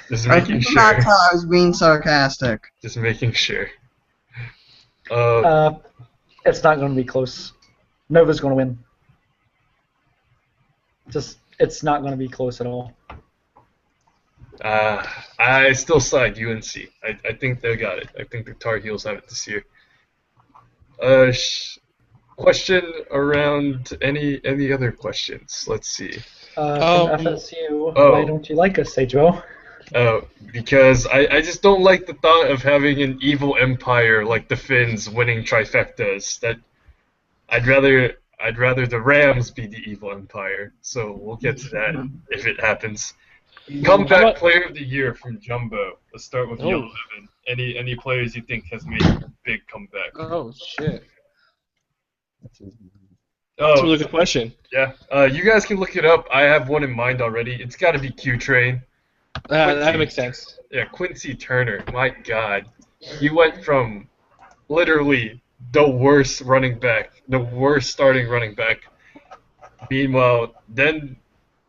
Just making I sure. tell I was being sarcastic. Just making sure. It's not going to be close. Nova's going to win. It's not going to be close at all. I still side UNC. I think they got it. I think the Tar Heels have it this year. question around any other questions? Let's see. From FSU, Oh. why don't you like us, Sage-Bo? Because I just don't like the thought of having an evil empire like the Finns winning trifectas. That I'd rather the Rams be the evil empire. So we'll get to that if it happens. Comeback player of the year from Jumbo. Let's start with Yellow Evan. Any players you think has made a big comeback? Oh shit. That's a Oh, really good question. yeah. You guys can look it up. I have one in mind already. It's got to be Q Train. That makes sense. Yeah, Quincy Turner. My God, he went from literally the worst running back, the worst starting running back. Meanwhile, then,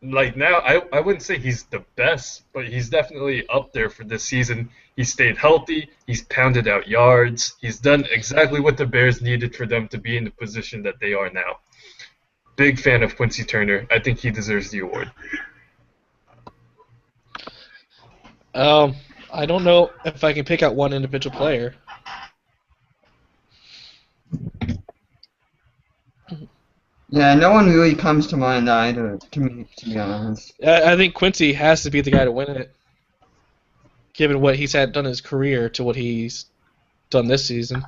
like now, I wouldn't say he's the best, but he's definitely up there for this season. He stayed healthy. He's pounded out yards. He's done exactly what the Bears needed for them to be in the position that they are now. Big fan of Quincy Turner. I think he deserves the award. I don't know if I can pick out one individual player. Yeah, no one really comes to mind either, to me, to be honest. I think Quincy has to be the guy to win it, given what he's had done in his career to what he's done this season.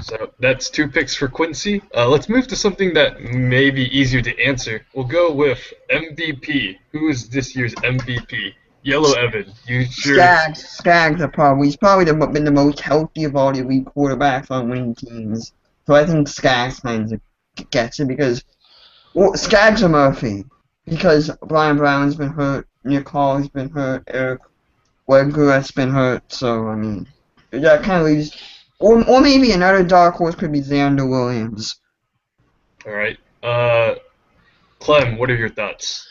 So that's 2 picks for Quincy. Let's move to something that may be easier to answer. We'll go with MVP. Who is this year's MVP? Yellow Evan. You sure? Skaggs are probably, he's probably been the most healthy of all the elite quarterbacks on winning teams. So I think Skaggs kind of gets it because, well, Skaggs or Murphy. Because Brian Brown's been hurt, Nick Hall's been hurt, Eric Weggler's been hurt, so, I mean, that kind of leaves... Or maybe another dark horse could be Xander Williams. All right. Clem, what are your thoughts?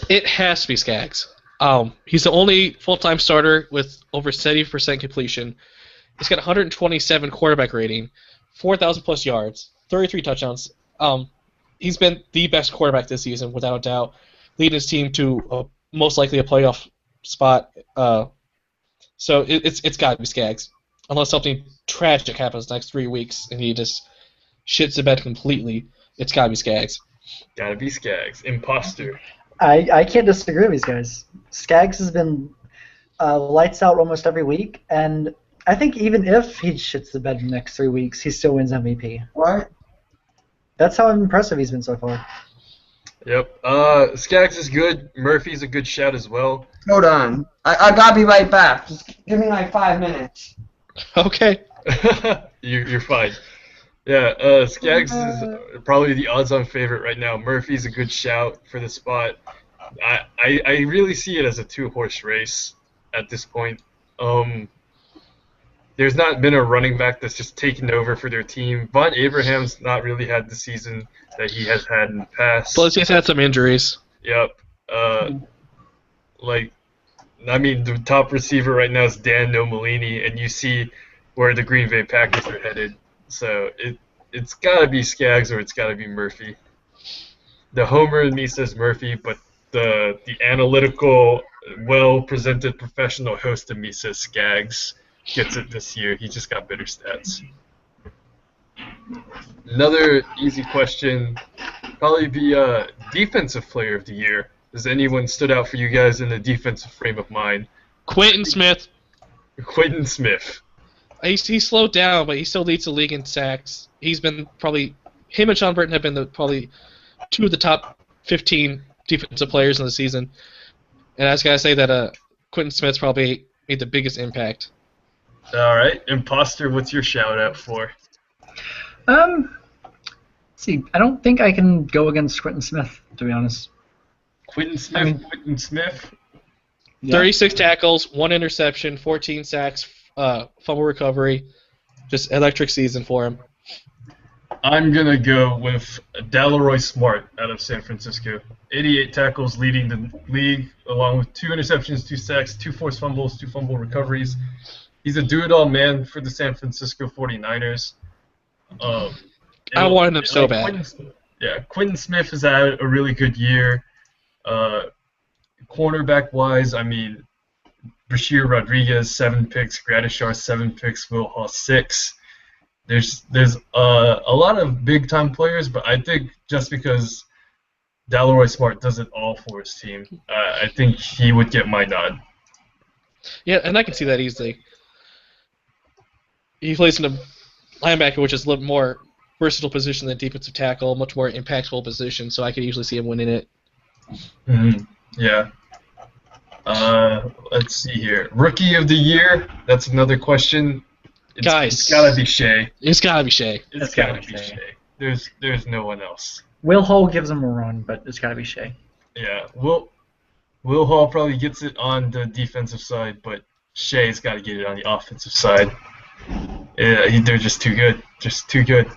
It has to be Skaggs. He's the only full-time starter with over 70% completion. He's got 127 quarterback rating, 4,000 plus yards, 33 touchdowns. He's been the best quarterback this season, without a doubt, leading his team to most likely a playoff spot. So it's got to be Skaggs. Unless something tragic happens the next 3 weeks and he just shits the bed completely, it's gotta be Skaggs. Gotta be Skaggs. Imposter. I can't disagree with these guys. Skaggs has been lights out almost every week, and I think even if he shits the bed in the next 3 weeks, he still wins MVP. What? That's how impressive he's been so far. Yep. Skaggs is good. Murphy's a good shout as well. Hold on. I gotta be right back. Just give me like 5 minutes. Okay. You're fine. Yeah, Skaggs is probably the odds-on favorite right now. Murphy's a good shout for the spot. I really see it as a 2-horse race at this point. There's not been a running back that's just taken over for their team. Von Abraham's not really had the season that he has had in the past. Plus, he's had some injuries. Yep. The top receiver right now is Dan Nomolini, and you see where the Green Bay Packers are headed. So it's got to be Skaggs or it's got to be Murphy. The homer in me says Murphy, but the analytical, well-presented professional host in me says Skaggs gets it this year. He just got better stats. Another easy question, probably be defensive player of the year. Has anyone stood out for you guys in the defensive frame of mind? Quentin Smith. Quentin Smith. He slowed down, but he still leads the league in sacks. He's been him and Sean Britton have been probably 2 of the top 15 defensive players in the season. And I was gotta say that Quentin Smith's probably made the biggest impact. All right, Imposter, what's your shout out for? Let's see, I don't think I can go against Quentin Smith, to be honest. Quentin Smith. Yeah. 36 tackles, 1 interception, 14 sacks, fumble recovery. Just electric season for him. I'm going to go with Dalaroy Smart out of San Francisco. 88 tackles, leading the league, along with 2 interceptions, 2 sacks, 2 forced fumbles, 2 fumble recoveries. He's a do-it-all man for the San Francisco 49ers. I wanted him so bad. Quentin Smith has had a really good year. Cornerback-wise, Bashir Rodriguez, 7 picks. Gradishar, 7 picks. Will Hall, 6. There's a lot of big time players, but I think just because Dalaroy Smart does it all for his team, I think he would get my nod. Yeah, and I can see that easily. He plays in a linebacker, which is a little more versatile position than defensive tackle, much more impactful position, so I could usually see him winning it. Yeah. Let's see here. Rookie of the year. That's another question. It's gotta be Shea. It's gotta be Shea. It's gotta be Shea. There's no one else. Will Hull gives him a run, but it's got to be Shea. Yeah. Will Hall probably gets it on the defensive side, but Shea's got to get it on the offensive side. Yeah, they're just too good. Just too good.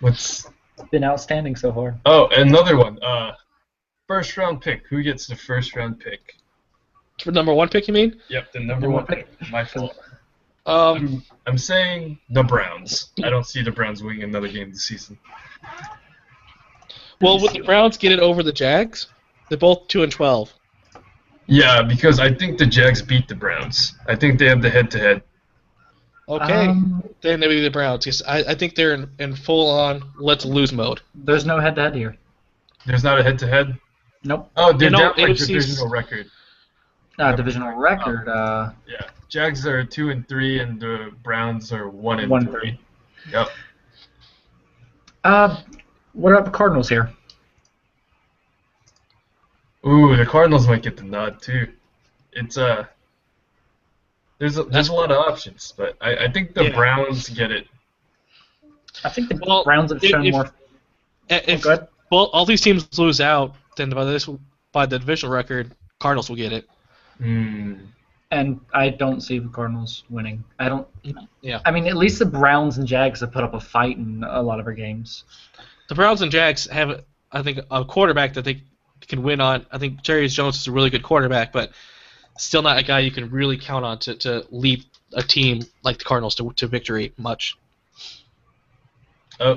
What's Been outstanding so far. Oh, another one. First round pick. Who gets the first round pick? For number 1 pick, you mean? Yep, the number one pick. My fault. Um, I'm saying the Browns. I don't see the Browns winning another game this season. well, would the Browns get it over the Jags? They're both 2-12. Yeah, because I think the Jags beat the Browns. I think they have the head-to-head. Okay, then maybe the Browns. 'Cause I think they're in full-on let's lose mode. There's no head-to-head here. There's not a head-to-head? Nope. Oh, they're You know, down by AFC's divisional record. Divisional record. Yeah, Jags are 2-3, and the Browns are 1-3. 1-3. Yep. What about the Cardinals here? Ooh, the Cardinals might get the nod too. It's there's a lot of options, but I think the Browns get it. I think the Browns have shown more. If go ahead. all these teams lose out, then by the divisional record, Cardinals will get it. And I don't see the Cardinals winning. I don't. Yeah. I mean, at least the Browns and Jags have put up a fight in a lot of our games. The Browns and Jags have, I think, a quarterback that they can win on. I think Jerry Jones is a really good quarterback, but still not a guy you can really count on to lead a team like the Cardinals to victory much.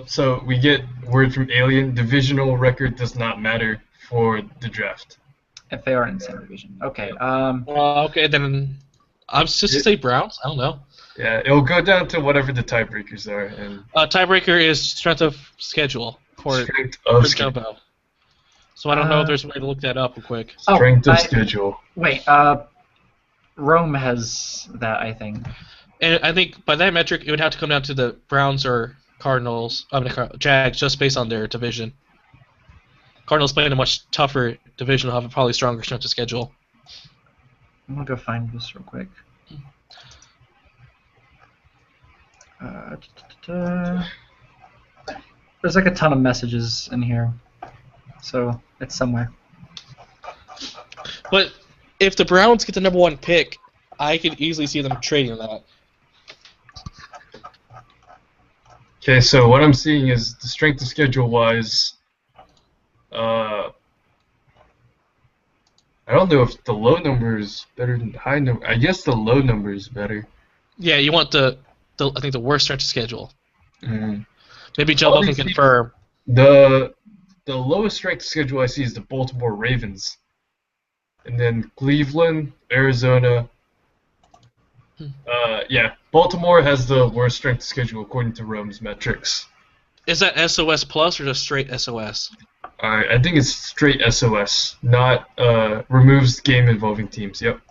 So we get word from Alien. Divisional record does not matter for the draft. If they are in the same division. Okay. Okay, then I'm just to say Browns. I don't know. Yeah, it'll go down to whatever the tiebreakers are. And tiebreaker is strength of schedule for Jumbo. So I don't know if there's a way to look that up real quick. Strength of schedule. Wait, Rome has that, I think. And I think by that metric, it would have to come down to the Browns or Cardinals, Jags, just based on their division. Cardinals playing a much tougher division will have a probably stronger strength of schedule. I'm gonna go find this real quick. There's like a ton of messages in here, so it's somewhere. But if the Browns get the number 1 pick, I could easily see them trading that. Okay, so what I'm seeing is the strength of schedule wise. I don't know if the low number is better than the high number. I guess the low number is better. Yeah, you want I think the worst strength of schedule. Mm. Maybe Jumbo can confirm. The lowest strength of schedule I see is the Baltimore Ravens, and then Cleveland, Arizona. Yeah, Baltimore has the worst strength of schedule according to Rome's metrics. Is that SOS plus or just straight SOS? I think it's straight SOS, not removes game involving teams. Yep.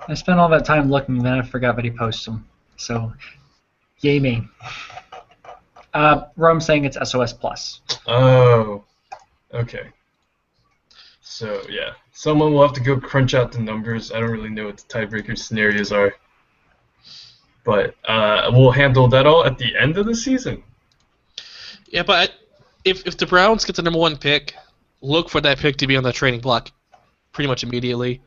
I spent all that time looking, and then I forgot that he posts them. So, yay me. Rome's saying it's SOS plus. Oh, okay. So yeah, someone will have to go crunch out the numbers. I don't really know what the tiebreaker scenarios are, but we'll handle that all at the end of the season. Yeah, but if the Browns get the number 1 pick, look for that pick to be on the trading block pretty much immediately.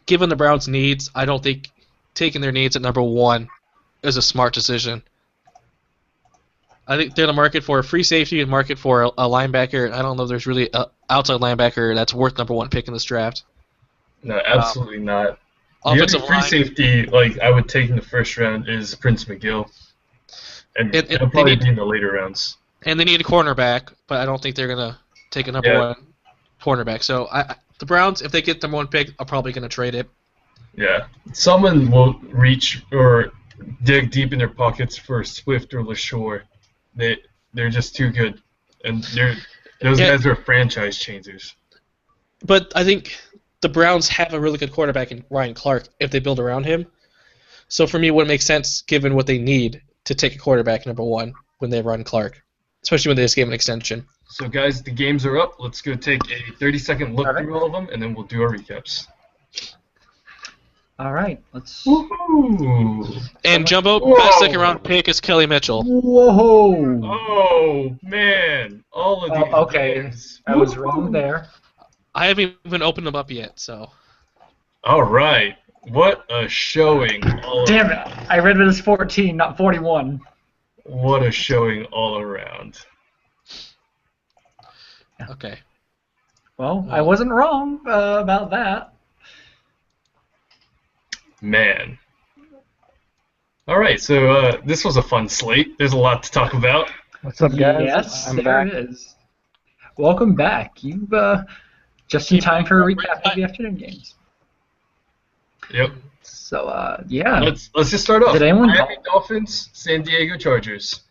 Given the Browns' needs, I don't think taking their needs at number 1 is a smart decision. I think they're in the market for a free safety and market for a linebacker. I don't know if there's really an outside linebacker that's worth number 1 pick in this draft. No, absolutely not. The Offensive only free line, safety I would take in the first round is Prince McGill, and it'll probably be in the later rounds. And they need a cornerback, but I don't think they're gonna take a number 1 cornerback. So the Browns, if they get number 1 pick, are probably gonna trade it. Yeah. Someone will reach or dig deep in their pockets for Swift or LaShore. They're just too good. And those Yeah. guys are franchise changers. But I think the Browns have a really good quarterback in Ryan Clark if they build around him. So for me, it would make sense, given what they need, to take a quarterback number one when they run Clark, especially when they just gave him an extension. So guys, the games are up. Let's go take a 30-second look Alright. through all of them, and then we'll do our recaps. All right, let's. Woohoo! And Jumbo, Whoa. best second round pick is Kelly Mitchell. Whoa! Oh man, all of these Okay, games. I was wrong there. I haven't even opened them up yet, so. All right, what a showing! Damn it! I read it as 14, not 41. What a showing all around. Okay. Well, I wasn't wrong about that. Man. All right, so this was a fun slate. There's a lot to talk about. What's up, guys? Yes, I'm there back. it is. Welcome back. You've just in time for a recap of the afternoon games. Yep. So yeah. Let's just start off. Did anyone Miami Dolphins, San Diego Chargers.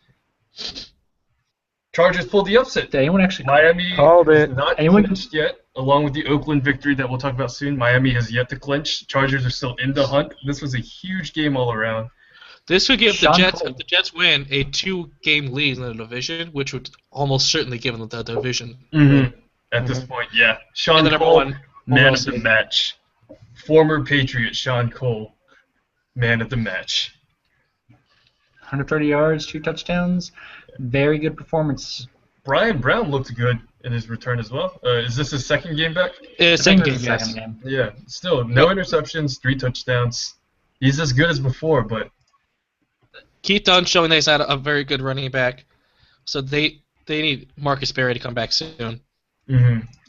Chargers pulled the upset. Did anyone actually? Miami Called is it. not Anyone- clinched yet, along with the Oakland victory that we'll talk about soon. Miami has yet to clinch. Chargers are still in the hunt. This was a huge game all around. This would give the Sean Jets, Cole. if the Jets win, a 2-game lead in the division, which would almost certainly give them the division. At this point, yeah. Sean And the number Cole, one man overall of the seed. match. Former Patriot Sean Cole, man of the match. 130 yards, 2 touchdowns. Very good performance. Brian Brown looked good in his return as well. Is this his second game back? I Second think game, it's the yes. second game. Yeah, still no interceptions, 3 touchdowns. He's as good as before, but Keith Dunn showing that he's had a very good running back. So they need Marcus Berry to come back soon.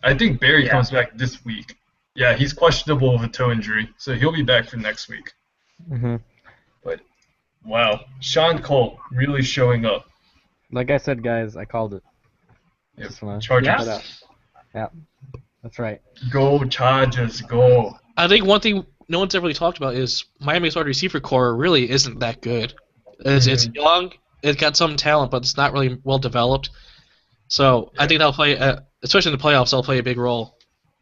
I think Barry Yeah. comes back this week. Yeah, he's questionable with a toe injury, so he'll be back for next week. hmm Wow, Sean Cole really showing up. Like I said, guys, I called it. Yep. Just wanna Chargers, Yeah. put that out. Yeah, that's right. go Chargers, go. I think one thing no one's ever really talked about is Miami's wide receiver core really isn't that good. It's young, it's got some talent, but it's not really well developed. So I think they'll play, especially in the playoffs, they'll play a big role.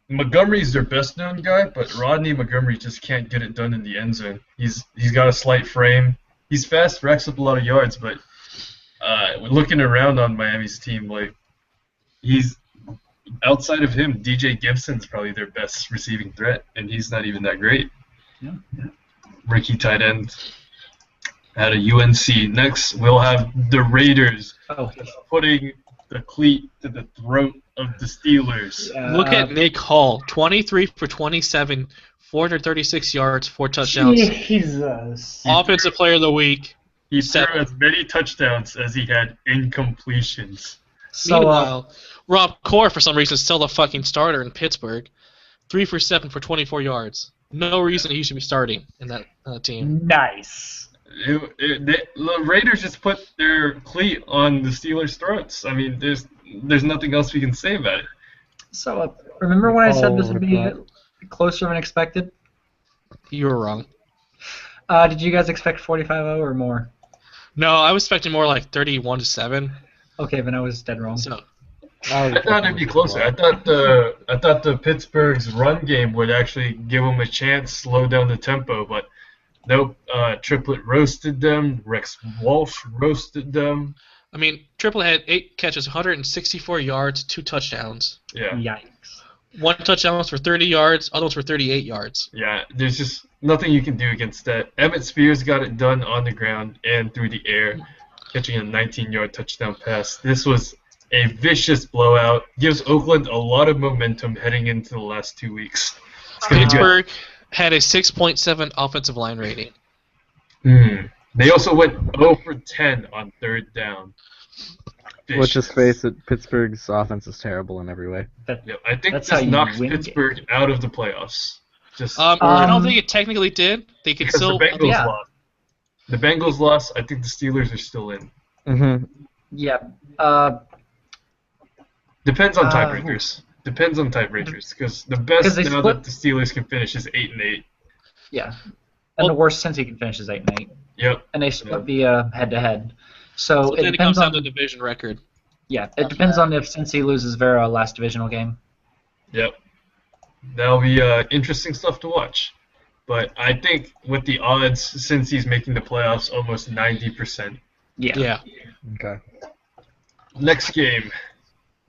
Montgomery's their best known guy, but Rodney Montgomery just can't get it done in the end zone. He's got a slight frame. He's fast, racks up a lot of yards, but looking around on Miami's team, like he's outside of him, DJ Gibson's probably their best receiving threat, and he's not even that great. Yeah. Ricky tight end at a UNC. Next, we'll have the Raiders Oh, putting the cleat to the throat of the Steelers. Look at Nick Hall, 23 for 27, 436 yards, 4 touchdowns. Jesus. Offensive Player of the Week. He threw Seven. as many touchdowns as he had incompletions. So Meanwhile, Rob Core, for some reason, is still the fucking starter in Pittsburgh. 3 for 7 for 24 yards. No reason he should be starting in that team. nice. The Raiders just put their cleat on the Steelers' throats. I mean, there's nothing else we can say about it. So remember when I said this Oh, would be God. closer than expected? You were wrong. Did you guys expect 45-0 or more? No, I was expecting more like 31-7. Okay, then I was dead wrong. So I thought it'd be closer. I thought the Pittsburgh's run game would actually give them a chance, slow down the tempo, but nope. Triplet roasted them. Rex Walsh roasted them. I mean, Triplett had 8 catches, 164 yards, 2 touchdowns. Yeah, Yikes. 1 touchdown was for 30 yards, other ones for 38 yards. yeah. There's just nothing you can do against that. Emmett Spears got it done on the ground and through the air, catching a 19-yard touchdown pass. This was a vicious blowout. Gives Oakland a lot of momentum heading into the last 2 weeks. It's gonna be good. Pittsburgh had a 6.7 offensive line rating. They also went 0 for 10 on 3rd down. Let's just Vicious. face it, Pittsburgh's offense is terrible in every way. Yep, I think That's this how you knocks win Pittsburgh out of the playoffs. Just I don't think it technically did. They could because still. the Bengals yeah. lost. The Bengals lost. I think the Steelers are still in. Mm-hmm. Yeah. Depends on Uh, tiebreakers. Depends on tiebreakers because the best 'Cause they now split- that the Steelers can finish is 8-8. Yeah. And the worst Cincy can finish is 8-8. Yep. And they split the head-to-head. So So it then it depends comes down on to division record. yeah, it depends on if Cincy loses Vera last divisional game. Yep. That'll be interesting stuff to watch. But I think with the odds, since he's making the playoffs, almost 90%. Yeah. Okay. Next game,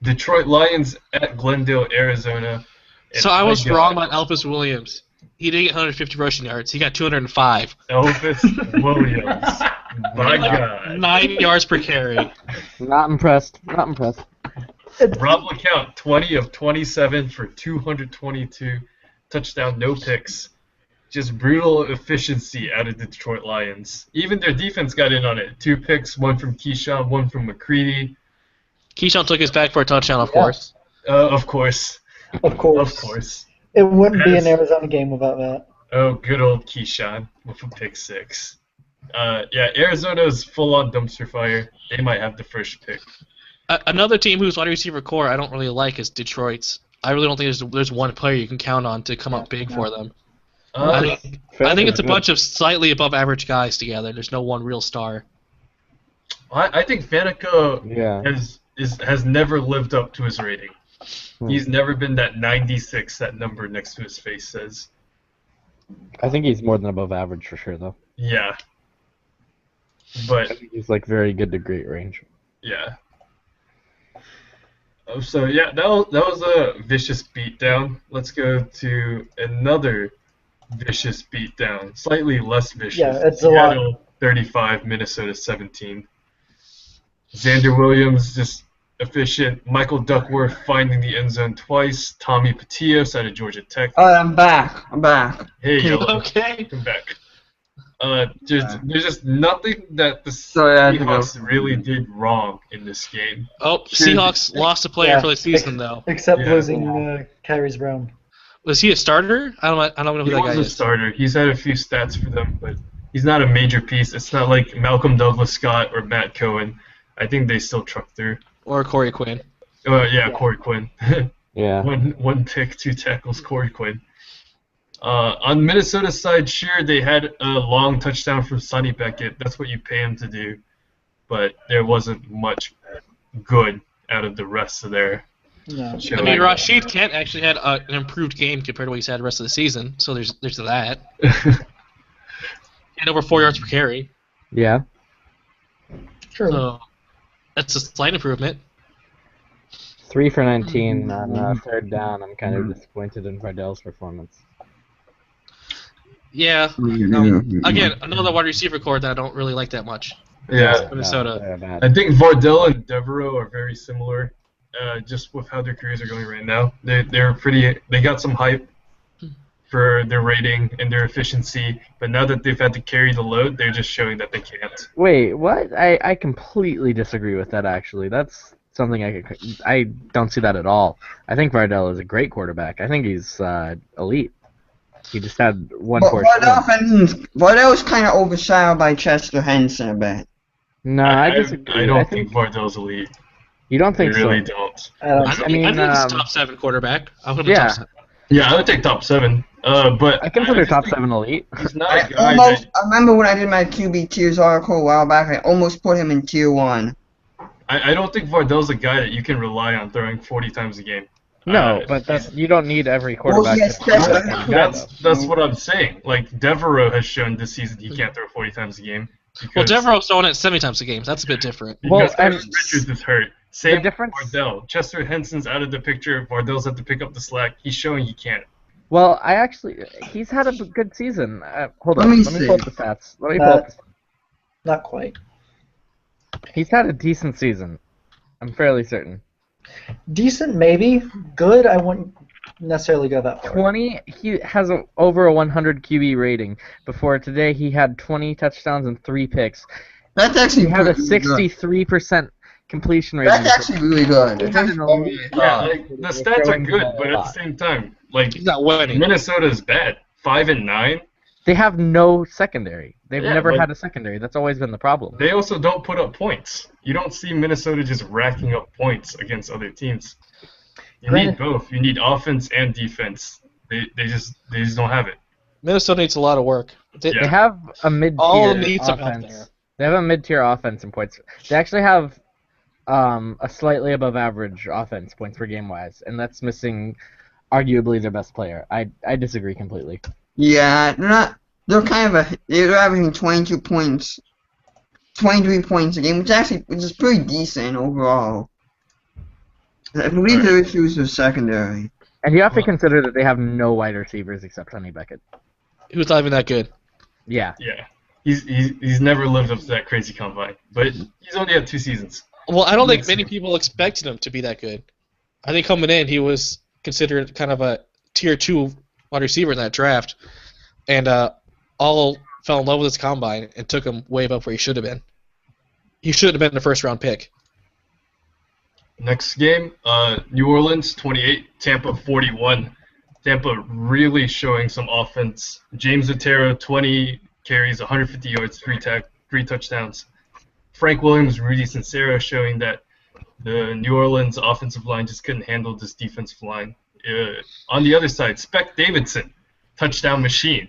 Detroit Lions at Glendale, Arizona. And So I was my wrong God, about Elvis Williams. He didn't get 150 rushing yards. He got 205. Elvis Williams. My God. 9 yards per carry. Not impressed. Not impressed. Rob LeCount, 20 of 27 for 222. Touchdown, no picks. Just brutal efficiency out of the Detroit Lions. Even their defense got in on it. 2 picks, one from Keyshawn, one from McCready. Keyshawn took his back for a touchdown, of course. Of course. Of course. Of course. It wouldn't be Yes. an Arizona game without that. Oh, good old Keyshawn with a pick 6. Yeah, Arizona's full-on dumpster fire. They might have the first pick. Another team whose wide receiver core I don't really like is Detroit's. I really don't think there's one player you can count on to come up big for them. I think it's a bunch of slightly above average guys together. There's no one real star. I think Faneca Yeah. has never lived up to his rating. Hmm. He's never been that 96 that number next to his face says. I think he's more than above average for sure, though. Yeah. I But, think he's like very good to great range. yeah. So, yeah, that was a vicious beatdown. Let's go to another vicious beatdown. Slightly less vicious. Yeah, it's a lot. Seattle 35, Minnesota 17. Xander Williams just efficient. Michael Duckworth finding the end zone twice. Tommy Patios out of Georgia Tech. Alright, I'm back. Hey, Yellow. Okay. Come back. There's just nothing that the Sorry, I had to go. Seahawks really did wrong in this game. Oh, Seahawks lost a player Yeah. for the season though. Except Yeah. losing Kyrie's Brown. Was he a starter? I don't know who He that was guy a is. starter. He's had a few stats for them, but he's not a major piece. It's not like Malcolm Douglas Scott or Matt Cohen. I think they still truck through. Or Corey Quinn. Yeah, Corey Quinn. Yeah. One pick, 2 tackles, Corey Quinn. On Minnesota's side, sure, they had a long touchdown from Sonny Beckett. That's what you pay him to do. But there wasn't much good out of the rest of their No. show. I mean, Rashid Kent actually had an improved game compared to what he's had the rest of the season. So there's that. And over 4 yards per carry. Yeah. True. So that's a slight improvement. 3 for 19 on third down. I'm kind of disappointed in Vardell's performance. Yeah. Again, another wide receiver core that I don't really like that much. Yeah. Minnesota. They're bad. I think Vardell and Devereaux are very similar, just with how their careers are going right now. They're pretty. They got some hype for their rating and their efficiency, but now that they've had to carry the load, they're just showing that they can't. Wait, what? I completely disagree with that, actually. That's something I don't see that at all. I think Vardell is a great quarterback. I think he's elite. He just had one But poor Vardell's kind of overshadowed by Chester Henson a bit. No, I disagree. I don't think Vardell's elite. You don't I think really so? don't. I don't I see- think he's um, top 7 quarterback. I'll put him yeah. top 7. Yeah, I would take top 7. But I consider just top think 7 elite. He's not I a guy I remember when I did my QB tiers article a while back, I almost put him in tier 1. I don't think Vardell's a guy that you can rely on throwing 40 times a game. No, but you don't need every quarterback. yes, to that's do what that I- kind of job, That's what I'm saying. Like Devereaux has shown this season he can't throw 40 times a game. Well, because- Devereaux's throwing it 70 times a game. That's a bit different. Well, Because and- Evan Richards is hurt. Same with difference- Vardell. Chester Henson's out of the picture. Vardell's had to pick up the slack. He's showing he can't. Well, he's had a good season. Hold Let on, me let me see. pull up the stats. Let me pull up. Not quite. He's had a decent season. I'm fairly certain. Decent, maybe. Good, I wouldn't necessarily go that far. 20. He has over a 100 QB rating. Before today, he had 20 touchdowns and 3 picks. That's actually He had a pretty good. 63% completion rating. That's actually really good. He had an elite- Yeah, like, the stats are good, but at the same time, like He's not winning. Minnesota's bad. 5-9. They have no secondary. They've Yeah, never but- had a secondary. That's always been the problem. They also don't put up points. You don't see Minnesota just racking up points against other teams. You need Granted- both. You need offense and defense. They just don't have it. Minnesota needs a lot of work. They, Yeah. They have a mid-tier All needs some help offense. there. They have a mid-tier offense in points. They actually have a slightly above average offense points per game wise, and that's missing arguably their best player. I disagree completely. Yeah, they're not. They're kind of they're averaging 22 points, 23 points a game, which is pretty decent overall. I believe their issues are secondary. And you have to consider that they have no wide receivers except Honey Beckett. He was not even that good. Yeah. Yeah. He's never lived up to that crazy combine. But he's only had 2 seasons. Well, I don't think many people expected him to be that good. I think coming in, he was considered kind of a tier 2 wide receiver in that draft, and all fell in love with his combine and took him way above where he should have been. He should have been a first-round pick. Next game, New Orleans 28, Tampa 41. Tampa really showing some offense. James Otero 20 carries, 150 yards, 3 touchdowns. Frank Williams, Rudy Sincero showing that the New Orleans offensive line just couldn't handle this defensive line. On the other side, Spec Davidson, touchdown machine.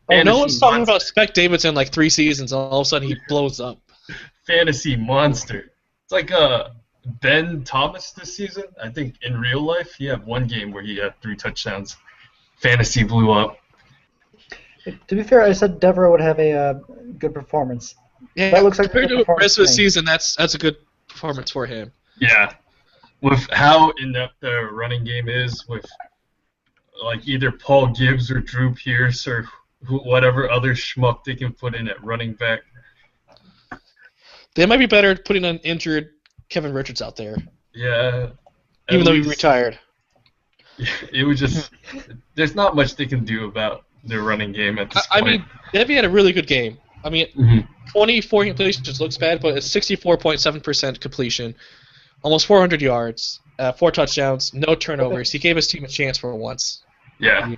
Oh, no one's talking monster. about Spec Davidson like 3 seasons, and all of a sudden he blows up. Fantasy monster. It's like Ben Thomas this season. I think in real life he had 1 game where he had 3 touchdowns. Fantasy blew up. To be fair, I said Devereaux would have a good performance. Yeah, That looks like compared a to good the rest of the performance to me. season, that's a good performance for him. Yeah. With how inept their running game is, with like either Paul Gibbs or Drew Pierce or whatever other schmuck they can put in at running back. They might be better at putting an injured Kevin Richards out there, Yeah. even At though he least- retired. It was just there's not much they can do about their running game at this I point. mean, Devy had a really good game. I mean, Mhm. 24 completions looks bad, but it's 64.7% completion, almost 400 yards, 4 touchdowns, no turnovers. He gave his team a chance for once. Yeah.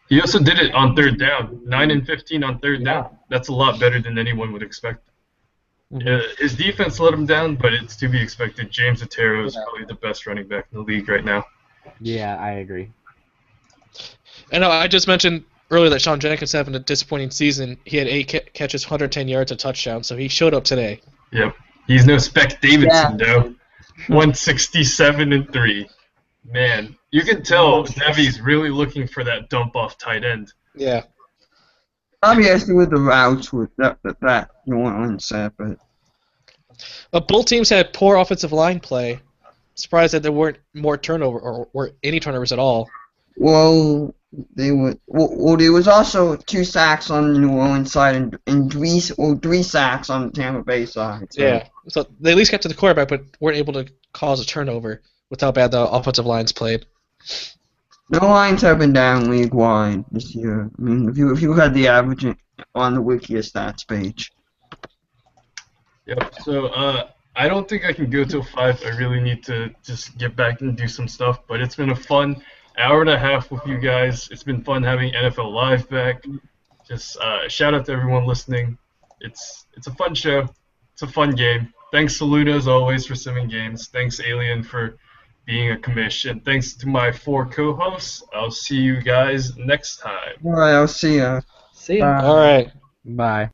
He also did it on 3rd down. 9 and 15 on 3rd down. That's a lot better than anyone would expect. His defense let him down, but it's to be expected. James Otero is probably the best running back in the league right now. Yeah, I agree. And I just mentioned earlier that Sean Jenkins having a disappointing season. He had 8 catches, 110 yards, a touchdown, so he showed up today. Yep. He's no Spec Davidson, though. 167 and 3. Man, you can tell Nevy's really looking for that dump off tight end. Yeah. Obviously, with the routes with that New Orleans set, but But both teams had poor offensive line play. Surprised that there weren't more turnover or any turnovers at all. well, they would. Well, there was also 2 sacks on the New Orleans side and 3 sacks on the Tampa Bay side. So. Yeah. So they at least got to the quarterback, but weren't able to cause a turnover with how bad the offensive lines played. The lines have been down league wide this year. I mean, if you had the average on the Wikia stats page. Yep. So I don't think I can go till 5. I really need to just get back and do some stuff. But it's been a fun hour and a half with you guys. It's been fun having NFL Live back. Just shout out to everyone listening. It's a fun show. It's a fun game. Thanks Saluda as always for simming games. Thanks Alien for being a commission. Thanks to my 4 co-hosts. I'll see you guys next time. All right, I'll see ya. See ya. All right. Bye.